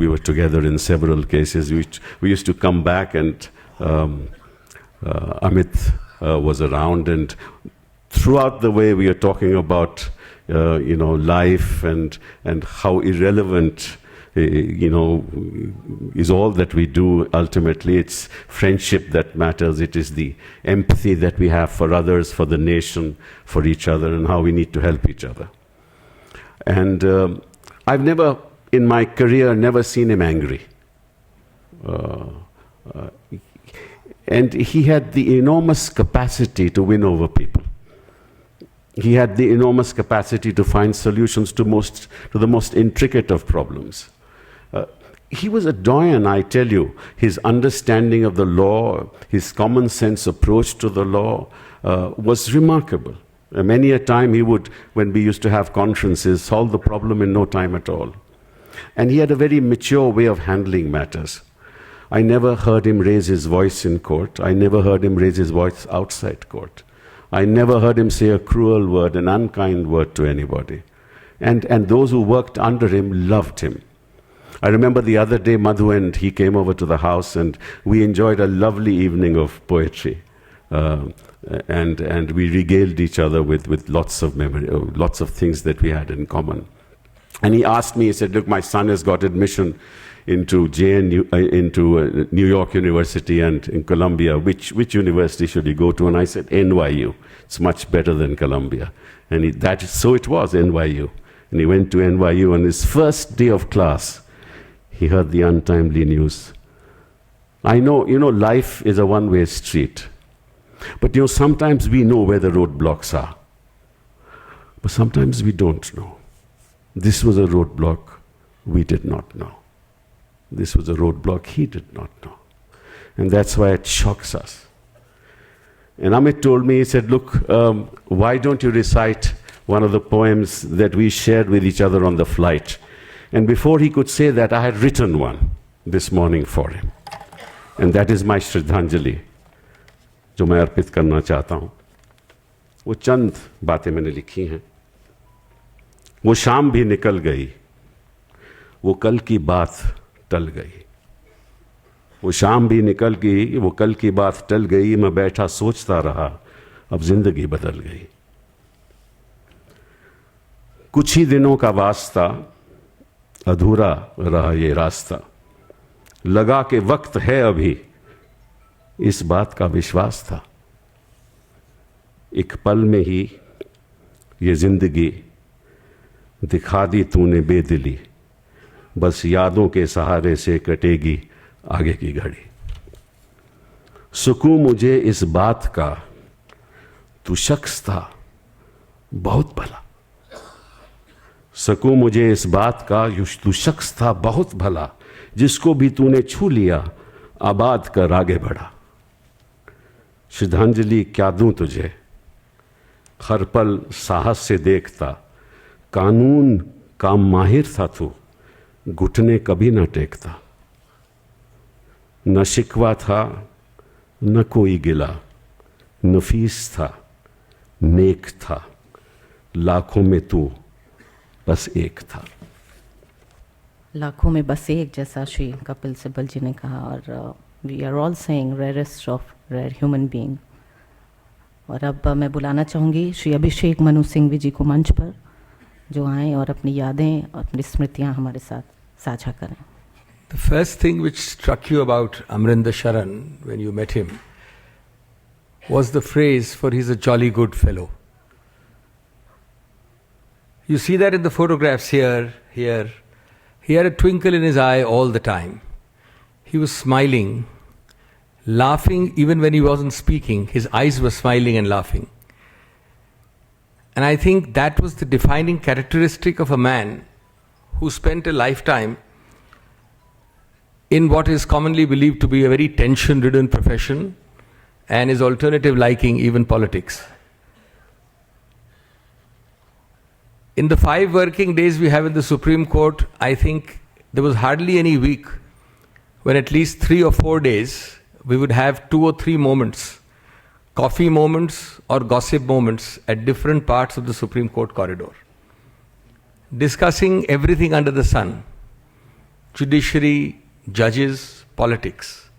we were together in several cases. We used to come back, and Amit was around, and throughout the way we are talking about life and how irrelevant is all that we do. Ultimately, it's friendship that matters. It is the empathy that we have for others, for the nation, for each other, and how we need to help each other. And I've never, in my career, never seen him angry. And he had the enormous capacity to win over people. He had the enormous capacity to find solutions to the most intricate of problems. He was a doyen, I tell you. His understanding of the law, his common sense approach to the law was remarkable. Many a time he would, when we used to have conferences, solve the problem in no time at all. And he had a very mature way of handling matters. I never heard him raise his voice in court. I never heard him raise his voice outside court. I never heard him say a cruel word, an unkind word to anybody. And those who worked under him loved him. I remember the other day, Madhu and he came over to the house, and we enjoyed a lovely evening of poetry. And we regaled each other with lots of memory, lots of things that we had in common. And he asked me, he said, look, my son has got admission into into New York University and in Columbia. Which university should he go to? And I said, NYU. It's much better than Columbia. And so it was, NYU. And he went to NYU. On his first day of class, he heard the untimely news. I know, life is a one-way street. But sometimes we know where the roadblocks are. But sometimes we don't know. This was a roadblock we did not know. This was a roadblock he did not know. And that's why it shocks us. And Amit told me, he said, look, why don't you recite one of the poems that we shared with each other on the flight? And before he could say that, I had written one this morning for him. And that is my Shraddhanjali, जो मैं अर्पित करना चाहता हूँ. वो चंद बातें मैंने लिखी हैं. वो शाम भी निकल गई, वो कल की बात टल गई. वो शाम भी निकल गई, वो कल की बात टल गई. मैं बैठा सोचता रहा, अब जिंदगी बदल गई. कुछ ही दिनों का वास्ता, अधूरा रहा ये रास्ता. लगा के वक्त है अभी, इस बात का विश्वास था. एक पल में ही ये जिंदगी दिखा दी तूने बेदिली. बस यादों के सहारे से कटेगी आगे की घड़ी. सुकून मुझे इस बात का, तू शख्स था बहुत भला. सुकून मुझे इस बात का, तू शख्स था बहुत भला. जिसको भी तूने छू लिया, आबाद कर आगे बढ़ा. श्रद्धांजलि क्या दूं तुझे, हर पल साहस से देखता. कानून का माहिर था तू, घुटने कभी न टेकता. न शिकवा था न कोई गिला, नफीस था नेक था. लाखों में तू बस एक था. लाखों में बस एक, जैसा श्री कपिल सिब्बल जी ने कहा. और we are all saying rarest of rare human being. और अब मैं बुलाना चाहूँगी श्री अभिषेक मनु सिंघवी जी को मंच पर, जो आएँ और अपनी यादें और अपनी स्मृतियाँ हमारे साथ साझा करें. The first thing which struck you about Amrinder Sharan when you met him was the phrase, for he's a jolly good fellow. You see that in the photographs here. He had a twinkle in his eye all the time. He was smiling, laughing even when he wasn't speaking. His eyes were smiling and laughing. And I think that was the defining characteristic of a man who spent a lifetime in what is commonly believed to be a very tension-ridden profession, and his alternative liking, even politics. In the 5 working days we have in the Supreme Court, I think there was hardly any week when at least 3 or 4 days we would have 2 or 3 moments, coffee moments or gossip moments at different parts of the Supreme Court corridor, discussing everything under the sun, judiciary, judges, politics.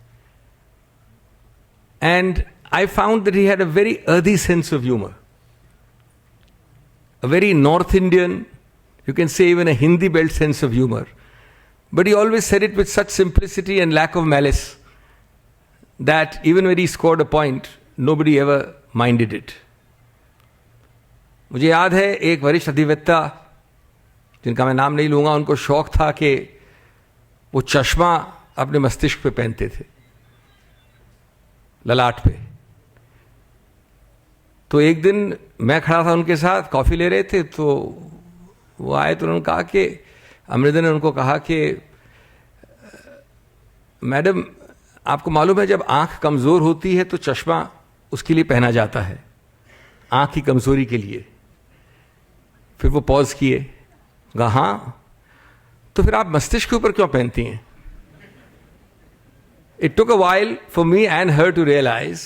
And I found that he had a very earthy sense of humor. A very North Indian, you can say even a Hindi belt sense of humor. But he always said it with such simplicity and lack of malice that even when he scored a point, nobody ever minded it. मुझे याद है एक वरिष्ठ अधिवक्ता जिनका मैं नाम नहीं लूँगा, उनको शौक था कि वो चश्मा अपने मस्तिष्क पे पहनते थे, ललाट पे. तो एक दिन मैं खड़ा था उनके साथ, कॉफ़ी ले रहे थे, तो वो आए तो उन्होंने कहा कि अमरिंदर ने उनको कहा कि मैडम आपको मालूम है जब आँख कमज़ोर होती है तो चश्मा उसके लिए पहना जाता है, आँख की कमज़ोरी के लिए. फिर वो पॉज किए, कहा हाँ, तो फिर आप मस्तिष्क के ऊपर क्यों पहनती हैं? It took a while for me and her to realize,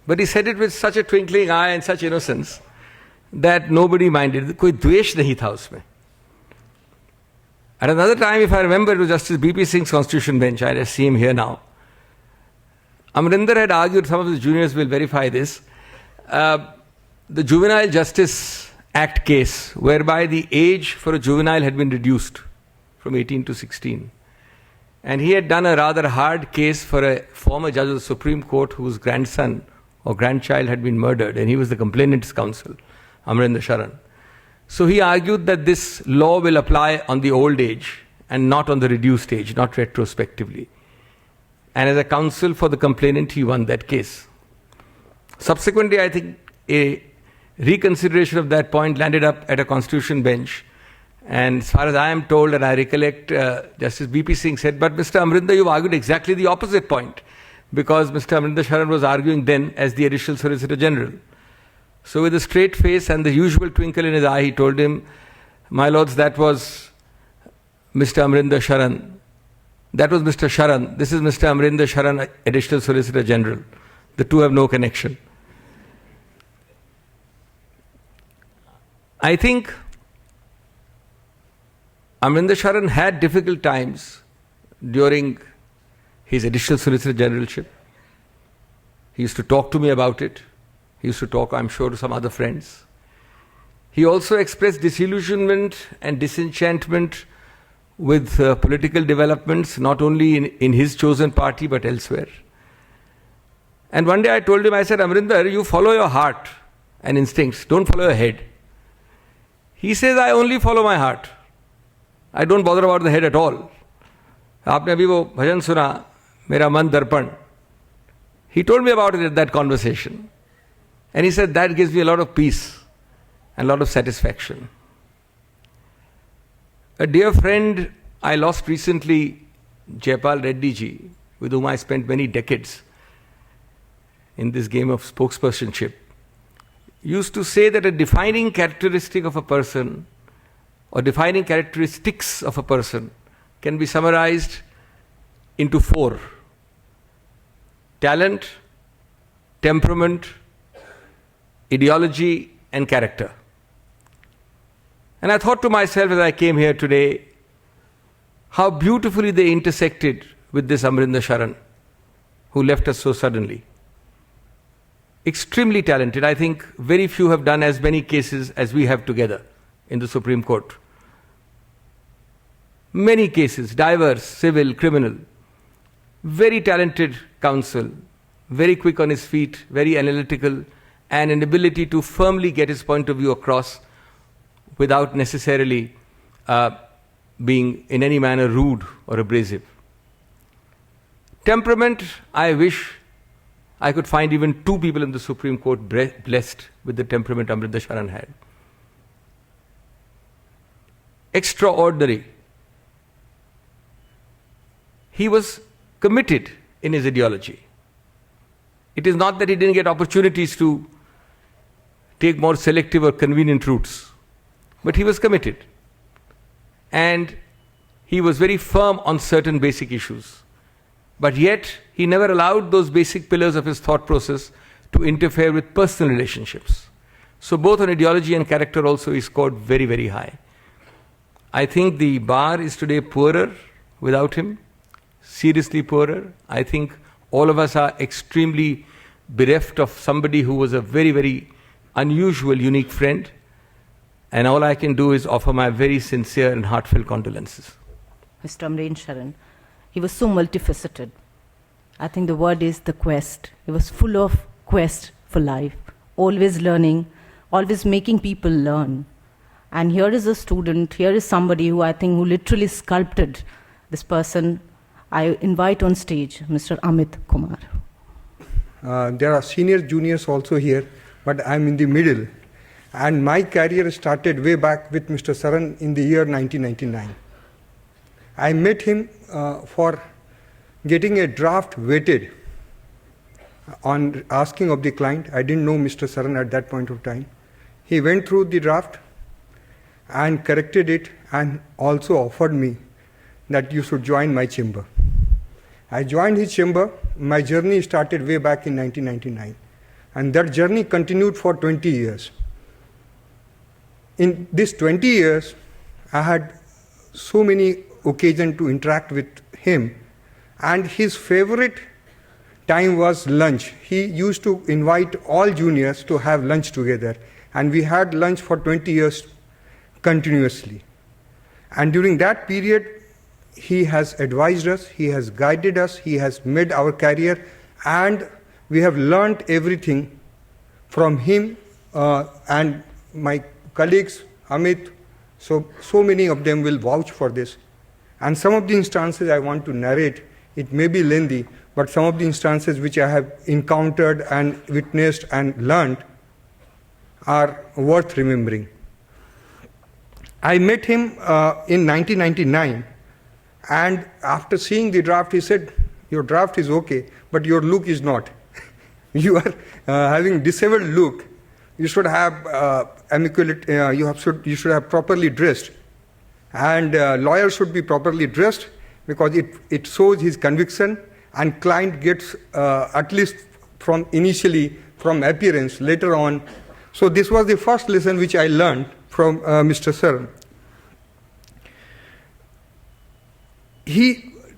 but he said it with such a twinkling eye and such innocence that nobody minded. कोई द्वेष नहीं था उसमें. At another time, if I remember, it was Justice B.P. Singh's Constitution bench. I just see him here now. Amrinder had argued, some of his juniors will verify this, the Juvenile Justice Act case, whereby the age for a juvenile had been reduced from 18 to 16. And he had done a rather hard case for a former judge of the Supreme Court whose grandson or grandchild had been murdered, and he was the complainant's counsel, Amrinder Sharan. So he argued that this law will apply on the old age and not on the reduced age, not retrospectively. And as a counsel for the complainant, he won that case. Subsequently, I think a reconsideration of that point landed up at a constitution bench. And as far as I am told, and I recollect, Justice B.P. Singh said, but Mr. Amrinder, you've argued exactly the opposite point, because Mr. Amrinder Sharan was arguing then as the Additional Solicitor General. So with a straight face and the usual twinkle in his eye, he told him, my lords, that was Mr. Amrinder Sharan. That was Mr. Sharan. This is Mr. Amrinder Sharan, Additional Solicitor General. The two have no connection. I think Amrinder Sharan had difficult times during his Additional Solicitor Generalship. He used to talk to me about it. He used to talk, I'm sure, to some other friends. He also expressed disillusionment and disenchantment with political developments, not only in his chosen party, but elsewhere. And one day I told him, I said, Amrinder, you follow your heart and instincts, don't follow your head. He says, I only follow my heart. I don't bother about the head at all. आपने अभी वो भजन सुना, मेरा मन दर्पण. He told me about it at that conversation. And he said, that gives me a lot of peace and a lot of satisfaction. A dear friend I lost recently, Jayapal Reddy ji, with whom I spent many decades in this game of spokespersonship, used to say that a defining characteristic of a person or defining characteristics of a person can be summarized into 4: talent, temperament, ideology, and character. And I thought to myself as I came here today, how beautifully they intersected with this Amrinder Sharan, who left us so suddenly. Extremely talented. I think very few have done as many cases as we have together in the Supreme Court. Many cases, diverse, civil, criminal. Very talented counsel, very quick on his feet, very analytical, and an ability to firmly get his point of view across without necessarily being in any manner rude or abrasive. Temperament, I wish I could find even 2 people in the Supreme Court blessed with the temperament Amrinder Sharan had. Extraordinary. He was committed in his ideology. It is not that he didn't get opportunities to take more selective or convenient routes, but he was committed. And he was very firm on certain basic issues. But yet, he never allowed those basic pillars of his thought process to interfere with personal relationships. So both on ideology and character also he scored very, very high. I think the bar is today poorer without him, seriously poorer. I think all of us are extremely bereft of somebody who was a very, very unusual, unique friend. And all I can do is offer my very sincere and heartfelt condolences. Mr. Amrinder Sharan, he was so multifaceted. I think the word is the quest. He was full of quest for life, always learning, always making people learn. And here is a student, here is somebody who I think who literally sculpted this person. I invite on stage Mr. Amit Kumar. There are seniors, juniors also here, but I'm in the middle. And my career started way back with Mr. Sharan in the year 1999. I met him for getting a draft weighted on asking of the client. I didn't know Mr. Sharan at that point of time. He went through the draft and corrected it and also offered me that you should join my chamber. I joined his chamber. My journey started way back in 1999. And that journey continued for 20 years. In these 20 years, I had so many occasions to interact with him. And his favorite time was lunch. He used to invite all juniors to have lunch together. And we had lunch for 20 years continuously. And during that period, he has advised us, he has guided us, he has made our career, and we have learned everything from him and my colleagues, Amit. So many of them will vouch for this. And some of the instances I want to narrate, it may be lengthy, but some of the instances which I have encountered and witnessed and learned are worth remembering. I met him in 1999, and after seeing the draft, he said, "Your draft is okay, but your look is not. You are having disabled look. You should have immaculate. You should have properly dressed, and lawyer should be properly dressed because it shows his conviction, and client gets at least from initially from appearance later on." So this was the first lesson which I learned from Mr. Saran. He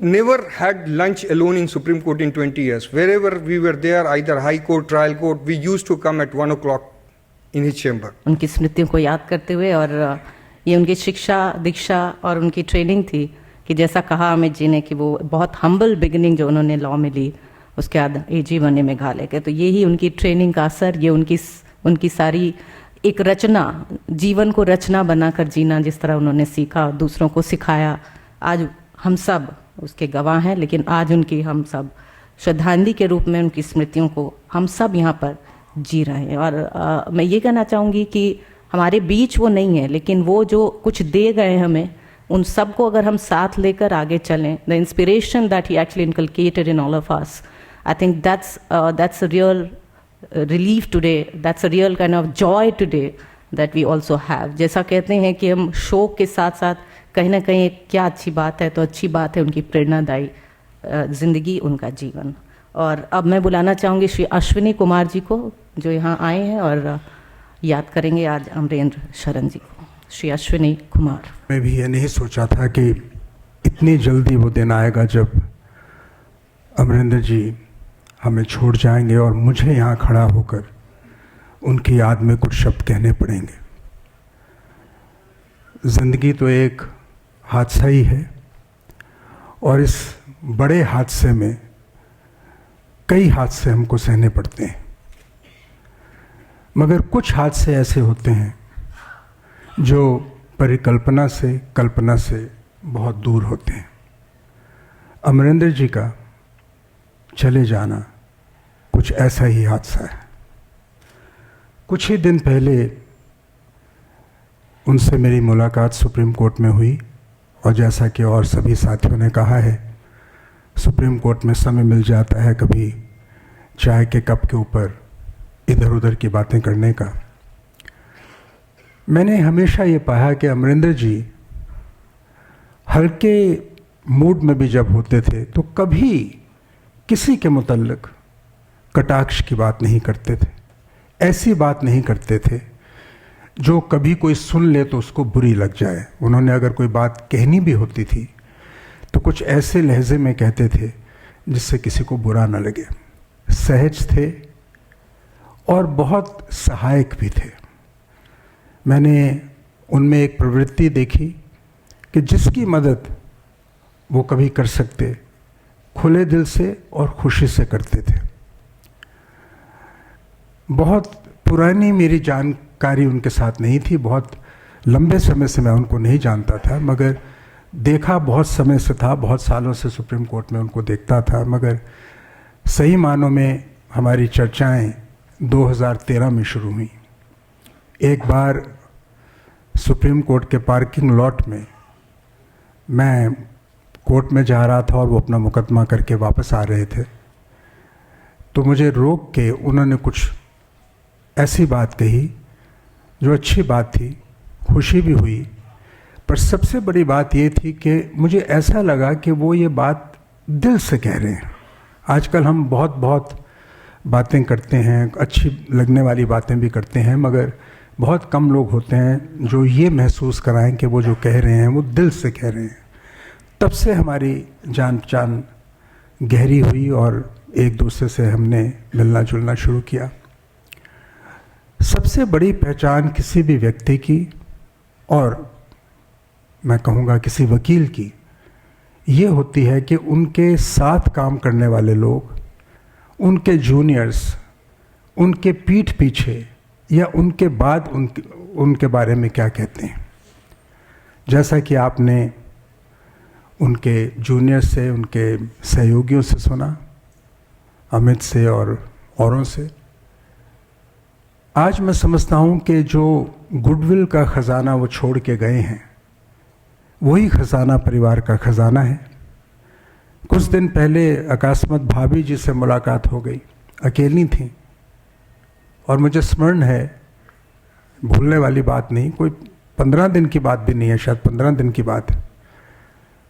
never had lunch alone in Supreme Court in 20 years. Wherever we were there, either High Court, Trial Court, we used to come at 1 o'clock in his chamber. उनकी स्मृतियों को याद करते हुए, और ये उनकी शिक्षा, दीक्षा और उनकी ट्रेनिंग थी कि जैसा कहा अमित जी ने कि वो बहुत हम्बल बिगिनिंग जो उन्होंने लॉ में ली, उसके बाद AG बनने में घाले के, तो यही उनकी ट्रेनिंग का असर, ये उनकी सारी एक रचना, जीवन को रचना बनाकर जीना, जिस तरह उन्होंने सीखा, दूसरों को सिखाया, आज हम सब उसके गवाह हैं। लेकिन आज उनकी हम सब श्रद्धांजलि के रूप में उनकी स्मृतियों को हम सब यहाँ पर जी रहे हैं। और मैं ये कहना चाहूँगी कि हमारे बीच वो नहीं है, लेकिन वो जो कुछ दे गए हमें, उन सब को अगर हम साथ लेकर आगे चलें, the inspiration that he actually inculcated in all of us, I think that's a real relief today, that's a real kind of joy today that we also have. जैसा कहते हैं कि हम शोक के साथ साथ कहीं ना कहीं क्या अच्छी बात है, तो अच्छी बात है उनकी प्रेरणादायी जिंदगी, उनका जीवन। और अब मैं बुलाना चाहूँगी श्री अश्विनी कुमार जी को, जो यहाँ आए हैं और याद करेंगे आज अमरेंद्र शरण जी को। श्री अश्विनी कुमार। मैं भी ये नहीं सोचा था कि इतनी जल्दी वो दिन आएगा जब अमरेंद्र जी हमें छोड़ जाएंगे और मुझे यहाँ खड़ा होकर उनकी याद में कुछ शब्द कहने पड़ेंगे। ज़िंदगी तो एक हादसा ही है, और इस बड़े हादसे में कई हादसे हमको सहने पड़ते हैं, मगर कुछ हादसे ऐसे होते हैं जो परिकल्पना से, कल्पना से बहुत दूर होते हैं। अमरेंद्र जी का चले जाना कुछ ऐसा ही हादसा है। कुछ ही दिन पहले उनसे मेरी मुलाकात सुप्रीम कोर्ट में हुई, और जैसा कि और सभी साथियों ने कहा है, सुप्रीम कोर्ट में समय मिल जाता है कभी चाय के कप के ऊपर इधर उधर की बातें करने का। मैंने हमेशा ये पाया कि अमरेंद्र जी हल्के मूड में भी जब होते थे तो कभी किसी के मुतल्लिक कटाक्ष की बात नहीं करते थे, ऐसी बात नहीं करते थे जो कभी कोई सुन ले तो उसको बुरी लग जाए। उन्होंने अगर कोई बात कहनी भी होती थी तो कुछ ऐसे लहजे में कहते थे जिससे किसी को बुरा न लगे। सहज थे और बहुत सहायक भी थे। मैंने उनमें एक प्रवृत्ति देखी कि जिसकी मदद वो कभी कर सकते, खुले दिल से और खुशी से करते थे। बहुत पुरानी मेरी जानकारी उनके साथ नहीं थी, बहुत लंबे समय से मैं उनको नहीं जानता था, मगर देखा बहुत समय से था, बहुत सालों से सुप्रीम कोर्ट में उनको देखता था। मगर सही मानों में हमारी चर्चाएं 2013 में शुरू हुई। एक बार सुप्रीम कोर्ट के पार्किंग लॉट में मैं कोर्ट में जा रहा था और वो अपना मुकदमा करके वापस आ रहे थे, तो मुझे रोक के उन्होंने कुछ ऐसी बात कही जो अच्छी बात थी, खुशी भी हुई, पर सबसे बड़ी बात ये थी कि मुझे ऐसा लगा कि वो ये बात दिल से कह रहे हैं। आजकल हम बहुत बातें करते हैं, अच्छी लगने वाली बातें भी करते हैं, मगर बहुत कम लोग होते हैं जो ये महसूस कराएं कि वो जो कह रहे हैं वो दिल से कह रहे हैं। तब से हमारी जान पहचान गहरी हुई और एक दूसरे से हमने मिलना जुलना शुरू किया। सबसे बड़ी पहचान किसी भी व्यक्ति की, और मैं कहूँगा किसी वकील की, ये होती है कि उनके साथ काम करने वाले लोग, उनके जूनियर्स, उनके पीठ पीछे या उनके बाद उनके बारे में क्या कहते हैं। जैसा कि आपने उनके जूनियर से, उनके सहयोगियों से सुना, अमित से और औरों से, आज मैं समझता हूँ कि जो गुडविल का ख़जाना वो छोड़ के गए हैं, वही ख़जाना परिवार का ख़जाना है। कुछ दिन पहले अकस्मात भाभी जी से मुलाकात हो गई, अकेली थी, और मुझे स्मरण है, भूलने वाली बात नहीं, कोई 15 दिन की बात भी नहीं है, शायद 15 दिन की बात है।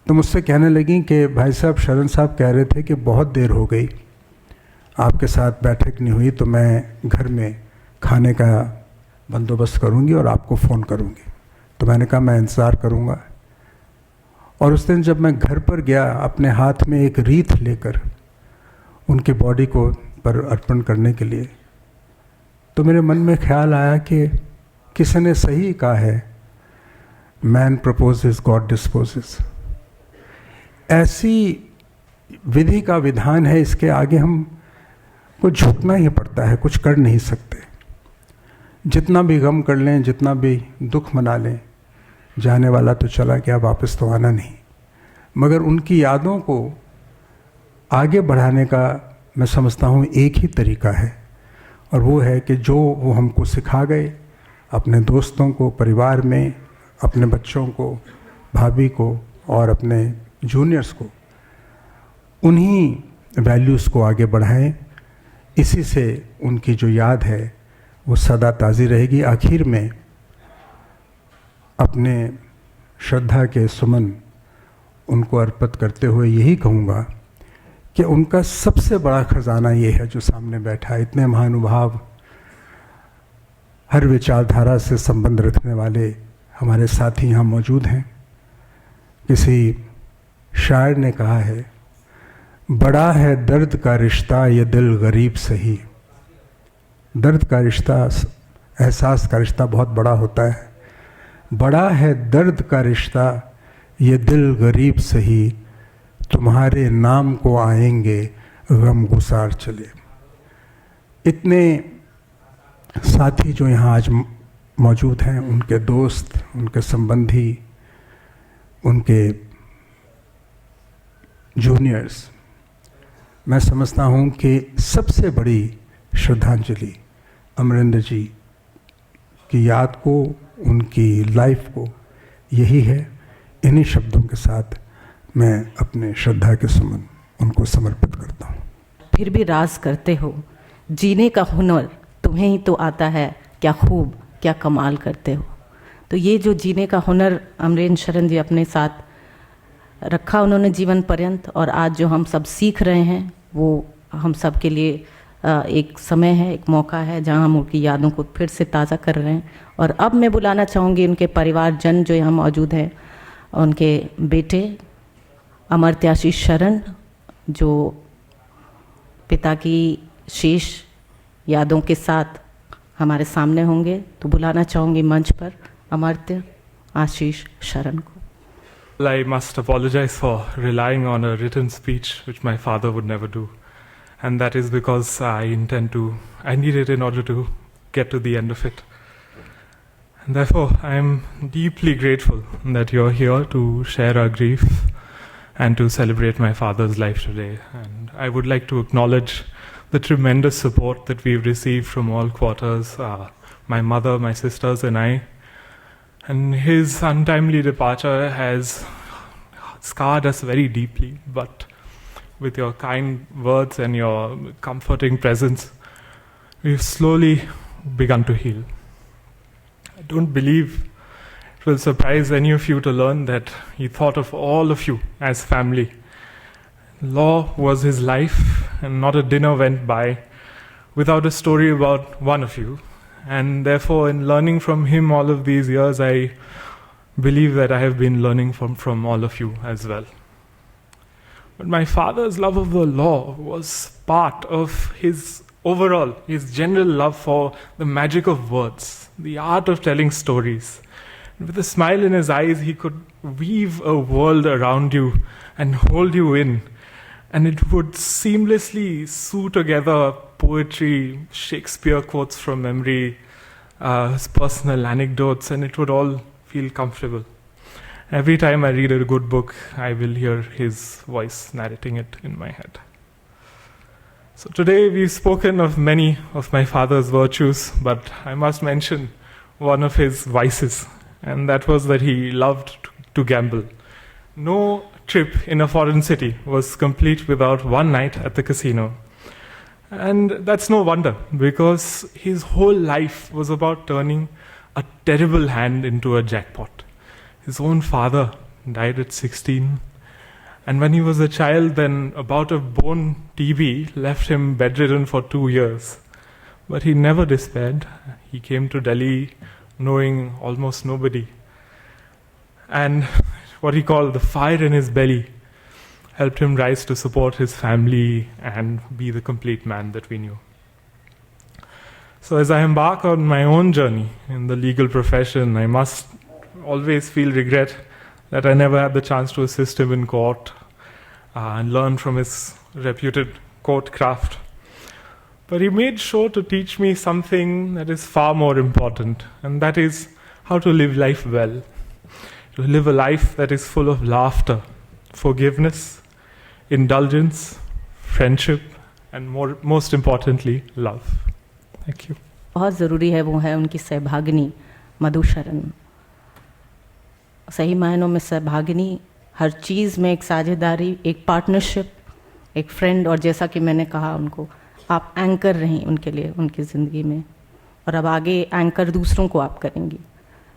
तो मुझसे कहने लगी कि भाई साहब, शरण साहब कह रहे थे कि बहुत देर हो गई, आपके साथ बैठक नहीं हुई, तो मैं घर में खाने का बंदोबस्त करूंगी और आपको फ़ोन करूंगी। तो मैंने कहा मैं इंतज़ार करूंगा। और उस दिन जब मैं घर पर गया, अपने हाथ में एक रीथ लेकर उनकी बॉडी को पर अर्पण करने के लिए, तो मेरे मन में ख्याल आया कि किसी ने सही कहा है, मैन प्रपोजेस गॉड डिस्पोजेस। ऐसी विधि का विधान है, इसके आगे हम को झुकना ही पड़ता है, कुछ कर नहीं सकते। जितना भी गम कर लें, जितना भी दुख मना लें, जाने वाला तो चला गया, वापस तो आना नहीं। मगर उनकी यादों को आगे बढ़ाने का मैं समझता हूँ एक ही तरीका है, और वो है कि जो वो हमको सिखा गए, अपने दोस्तों को, परिवार में अपने बच्चों को, भाभी को और अपने जूनियर्स को, उन्हीं वैल्यूज़ को आगे बढ़ाएं। इसी से उनकी जो याद है वो सदा ताज़ी रहेगी। आखिर में अपने श्रद्धा के सुमन उनको अर्पित करते हुए यही कहूँगा कि उनका सबसे बड़ा खजाना ये है जो सामने बैठा है। इतने महानुभाव, हर विचारधारा से संबंध रखने वाले हमारे साथी यहाँ मौजूद हैं। किसी शायर ने कहा है, बड़ा है दर्द का रिश्ता ये दिल गरीब सही। दर्द का रिश्ता, एहसास का रिश्ता बहुत बड़ा होता है। बड़ा है दर्द का रिश्ता ये दिल गरीब सही, तुम्हारे नाम को आएंगे गम गुसार चले। इतने साथी जो यहाँ आज मौजूद हैं, उनके दोस्त, उनके संबंधी, उनके जूनियर्स, मैं समझता हूँ कि सबसे बड़ी श्रद्धांजलि अमरिंदर जी की याद को, उनकी लाइफ को यही है। इन्हीं शब्दों के साथ मैं अपने श्रद्धा के सुमन उनको समर्पित करता हूँ। फिर भी राज करते हो, जीने का हुनर तुम्हें ही तो आता है, क्या खूब क्या कमाल करते हो। तो ये जो जीने का हुनर अमरेंद्र शरण जी अपने साथ रखा उन्होंने जीवन पर्यंत, और आज जो हम सब सीख रहे हैं वो हम सब के लिए एक समय है, एक मौका है जहां हम उनकी यादों को फिर से ताज़ा कर रहे हैं। और अब मैं बुलाना चाहूँगी उनके परिवारजन जो यहाँ मौजूद हैं, उनके बेटे अमर्त्याशीष शरण, जो पिता की शेष यादों के साथ हमारे सामने होंगे। तो बुलाना चाहूँगी मंच पर अमर्त्य आशीष शरण को। Well, I must apologize for relying on a written speech, which my father would never do. And that is because I need it in order to get to the end of it. And therefore, I am deeply grateful that you're here to share our grief and to celebrate my father's life today. And I would like to acknowledge the tremendous support that we've received from all quarters, my mother, my sisters, and I. And his untimely departure has scarred us very deeply, but with your kind words and your comforting presence, we've slowly begun to heal. I don't believe it will surprise any of you to learn that he thought of all of you as family. Law was his life, and not a dinner went by without a story about one of you. And therefore, in learning from him all of these years, I believe that I have been learning from all of you as well. But my father's love of the law was part of his general love for the magic of words, the art of telling stories. With a smile in his eyes, he could weave a world around you and hold you in. And it would seamlessly sew together poetry, Shakespeare quotes from memory, his personal anecdotes, and it would all feel comfortable. Every time I read a good book, I will hear his voice narrating it in my head. So today we've spoken of many of my father's virtues, but I must mention one of his vices, and that was that he loved to gamble. No trip in a foreign city was complete without one night at the casino. And that's no wonder, because his whole life was about turning a terrible hand into a jackpot. His own father died at 16, and when he was a child, then a bout of bone TB left him bedridden for 2 years. But he never despaired. He came to Delhi knowing almost nobody. And what he called the fire in his belly helped him rise to support his family and be the complete man that we knew. So as I embark on my own journey in the legal profession, I must always feel regret that I never had the chance to assist him in court and learn from his reputed court craft. But he made sure to teach me something that is far more important, and that is how to live life well. To live a life that is full of laughter, forgiveness, indulgence, friendship, and most importantly, love. Thank you. बहुत ज़रूरी है वो है उनकी सहभागिनी मधुशरण। सही मायनों में सहभागिनी हर चीज़ में एक साझेदारी, एक पार्टनरशिप, एक फ्रेंड, और जैसा कि मैंने कहा उनको, आप एंकर रहीं उनके लिए उनकी ज़िंदगी में, और अब आगे एंकर दूसरों को आप करेंगी।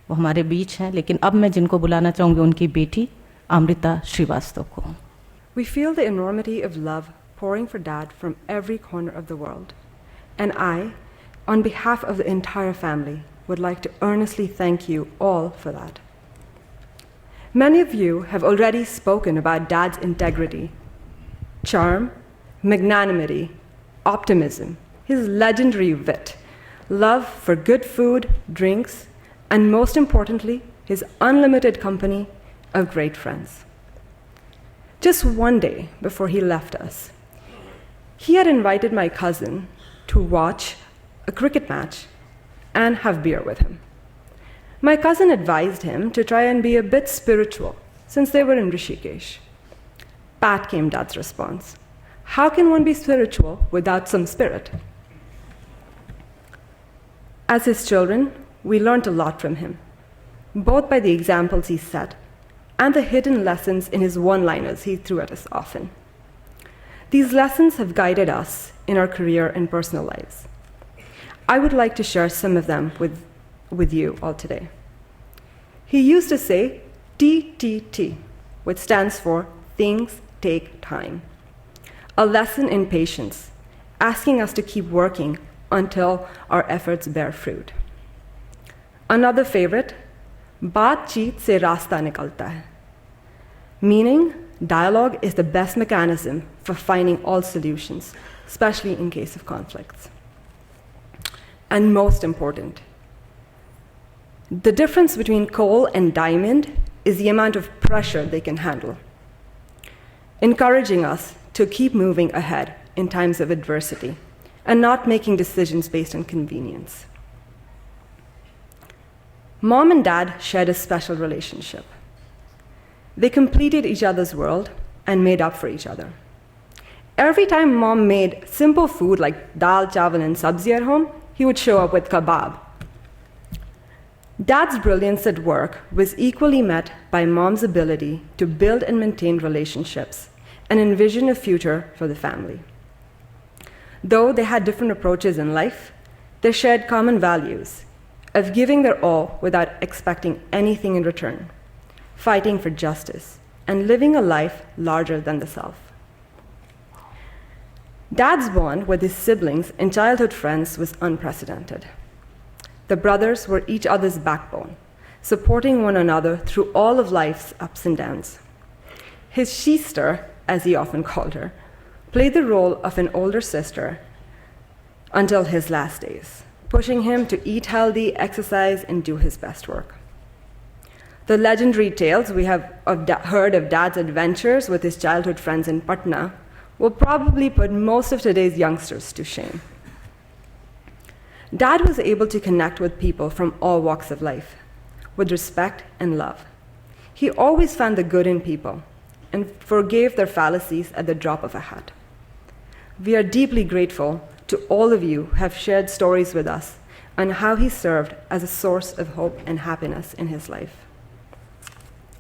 वो हमारे बीच हैं, लेकिन अब मैं जिनको बुलाना चाहूँगी उनकी बेटी अमृता श्रीवास्तव को। We feel the enormity of love pouring for Dad from every corner of the world. And I, on behalf of the entire family, would like to earnestly thank you all for that. Many of you have already spoken about Dad's integrity, charm, magnanimity, optimism, his legendary wit, love for good food, drinks, and most importantly, his unlimited company of great friends. Just one day before he left us, he had invited my cousin to watch a cricket match and have beer with him. My cousin advised him to try and be a bit spiritual since they were in Rishikesh. Pat came Dad's response. How can one be spiritual without some spirit? As his children, we learned a lot from him, both by the examples he set and the hidden lessons in his one-liners he threw at us often. These lessons have guided us in our career and personal lives. I would like to share some of them with you all today. He used to say TTT, which stands for Things Take Time. A lesson in patience, asking us to keep working until our efforts bear fruit. Another favorite, बातचीत से रास्ता निकलता है, meaning dialogue is the best mechanism for finding all solutions, especially in case of conflicts. And most important, the difference between coal and diamond is the amount of pressure they can handle, encouraging us to keep moving ahead in times of adversity and not making decisions based on convenience. Mom and Dad shared a special relationship. They completed each other's world and made up for each other. Every time Mom made simple food like dal, chawal, and sabzi at home, he would show up with kebab. Dad's brilliance at work was equally met by Mom's ability to build and maintain relationships and envision a future for the family. Though they had different approaches in life, they shared common values of giving their all without expecting anything in return, fighting for justice, and living a life larger than the self. Dad's bond with his siblings and childhood friends was unprecedented. The brothers were each other's backbone, supporting one another through all of life's ups and downs. His she-ster, as he often called her, played the role of an older sister until his last days, pushing him to eat healthy, exercise, and do his best work. The legendary tales we have heard of Dad's adventures with his childhood friends in Patna will probably put most of today's youngsters to shame. Dad was able to connect with people from all walks of life, with respect and love. He always found the good in people and forgave their fallacies at the drop of a hat. We are deeply grateful to all of you who have shared stories with us on how he served as a source of hope and happiness in his life.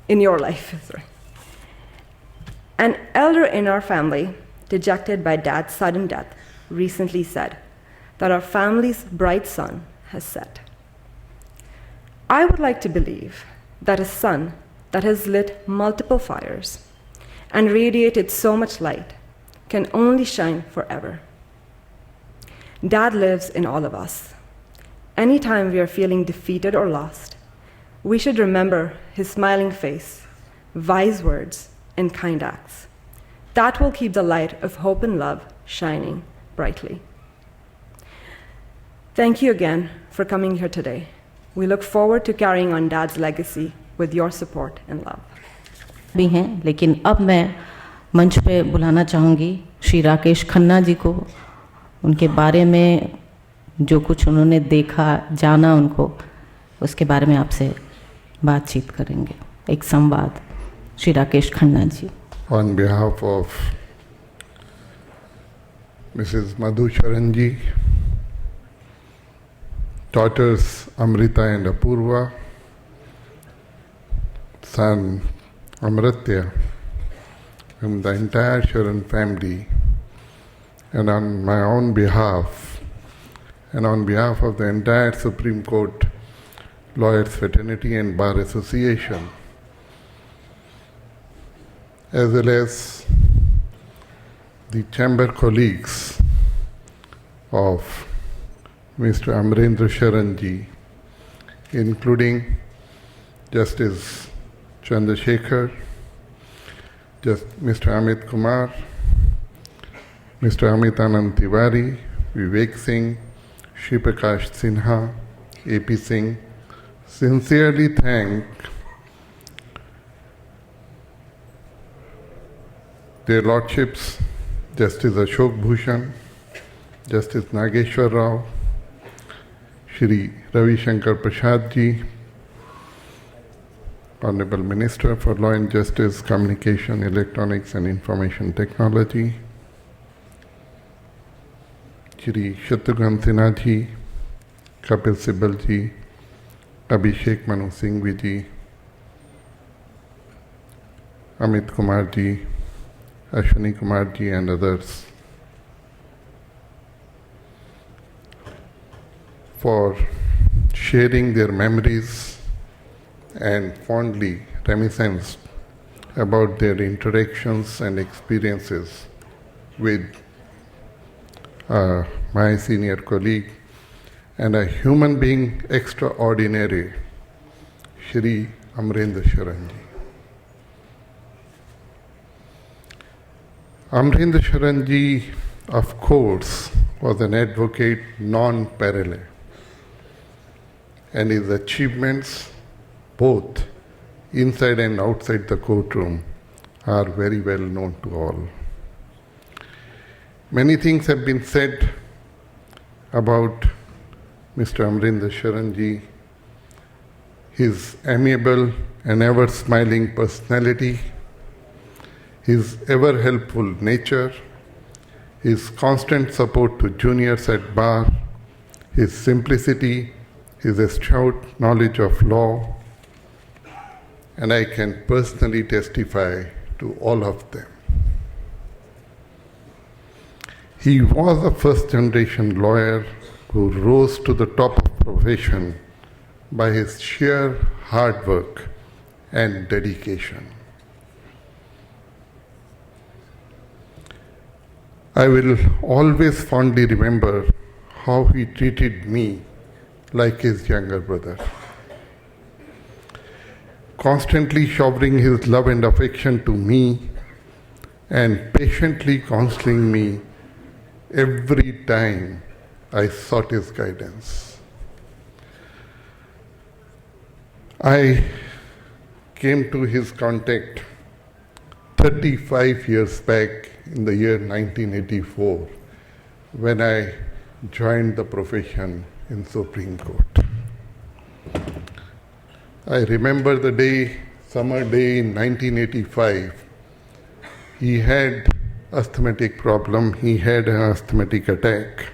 In your life, sorry. An elder in our family, dejected by Dad's sudden death, recently said that our family's bright sun has set. I would like to believe that a sun that has lit multiple fires and radiated so much light can only shine forever. Dad lives in all of us. Anytime we are feeling defeated or lost, we should remember his smiling face, wise words, and kind acts. That will keep the light of hope and love shining brightly. Thank you again for coming here today. We look forward to carrying on Dad's legacy with your support and love. भी हैं, लेकिन अब मैं मंच पे बुलाना चाहूँगी श्री राकेश खन्ना जी को। उनके बारे में जो कुछ उन्होंने देखा, जाना उनको, उसके बारे में आपसे बातचीत करेंगे। एक संवाद, Shri Rakesh Khanna ji. On behalf of Mrs. Madhu Sharan ji, daughters Amrita and Apurva, son Amritya, and the entire Sharan family, and on my own behalf, and on behalf of the entire Supreme Court Lawyers Fraternity and Bar Association, as well as the chamber colleagues of Mr. Amrendra Sharan ji, including Justice Chandrasekhar, Mr. Amit Kumar, Mr. Amit Anand Tiwari, Vivek Singh, Shri Prakash Sinha, A.P. Singh, sincerely thank their lordships, Justice Ashok Bhushan, Justice Nageshwar Rao, Shri Ravi Shankar Prasad ji, Honorable Minister for Law and Justice, Communication, Electronics and Information Technology, Shri Shatrughan Sinha ji, Kapil Sibal ji, Abhishek Manu Singhvi ji, Amit Kumar ji, Ashwini Kumar ji and others, for sharing their memories and fondly reminiscence about their interactions and experiences with my senior colleague and a human being extraordinary, Shri Amrendra Sharan ji. Amrendra Sharan ji, of course, was an advocate non-parallel, and his achievements, both inside and outside the courtroom, are very well known to all. Many things have been said about Mr. Amrendra Sharan ji, his amiable and ever smiling personality, his ever helpful nature, his constant support to juniors at bar, his simplicity, his astute knowledge of law, and I can personally testify to all of them. He was a first-generation lawyer who rose to the top of profession by his sheer hard work and dedication. I will always fondly remember how he treated me like his younger brother, constantly showering his love and affection to me and patiently counseling me every time I sought his guidance. I came to his contact 35 years back in the year 1984 when I joined the profession in Supreme Court. I remember the day, summer day in 1985. He had asthmatic problem, he had an asthmatic attack,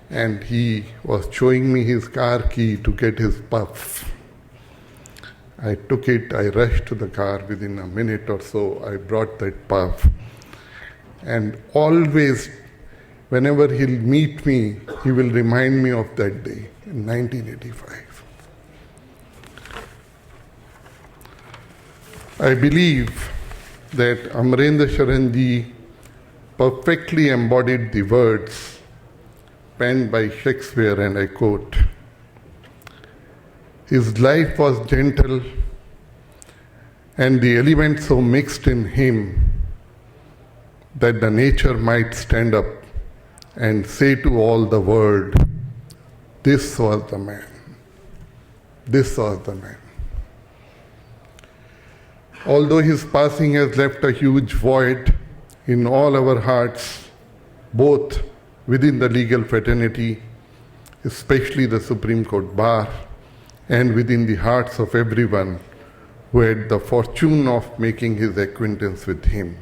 and he was showing me his car key to get his puff. I took it, I rushed to the car. Within a minute or so, I brought that puff. And always, whenever he'll meet me, he will remind me of that day in 1985. I believe that Amarendra Sharan Ji perfectly embodied the words penned by Shakespeare, and I quote, "His life was gentle, and the elements so mixed in him that the nature might stand up and say to all the world, this was the man. This was the man." Although his passing has left a huge void in all our hearts, both within the legal fraternity, especially the Supreme Court Bar, and within the hearts of everyone who had the fortune of making his acquaintance with him,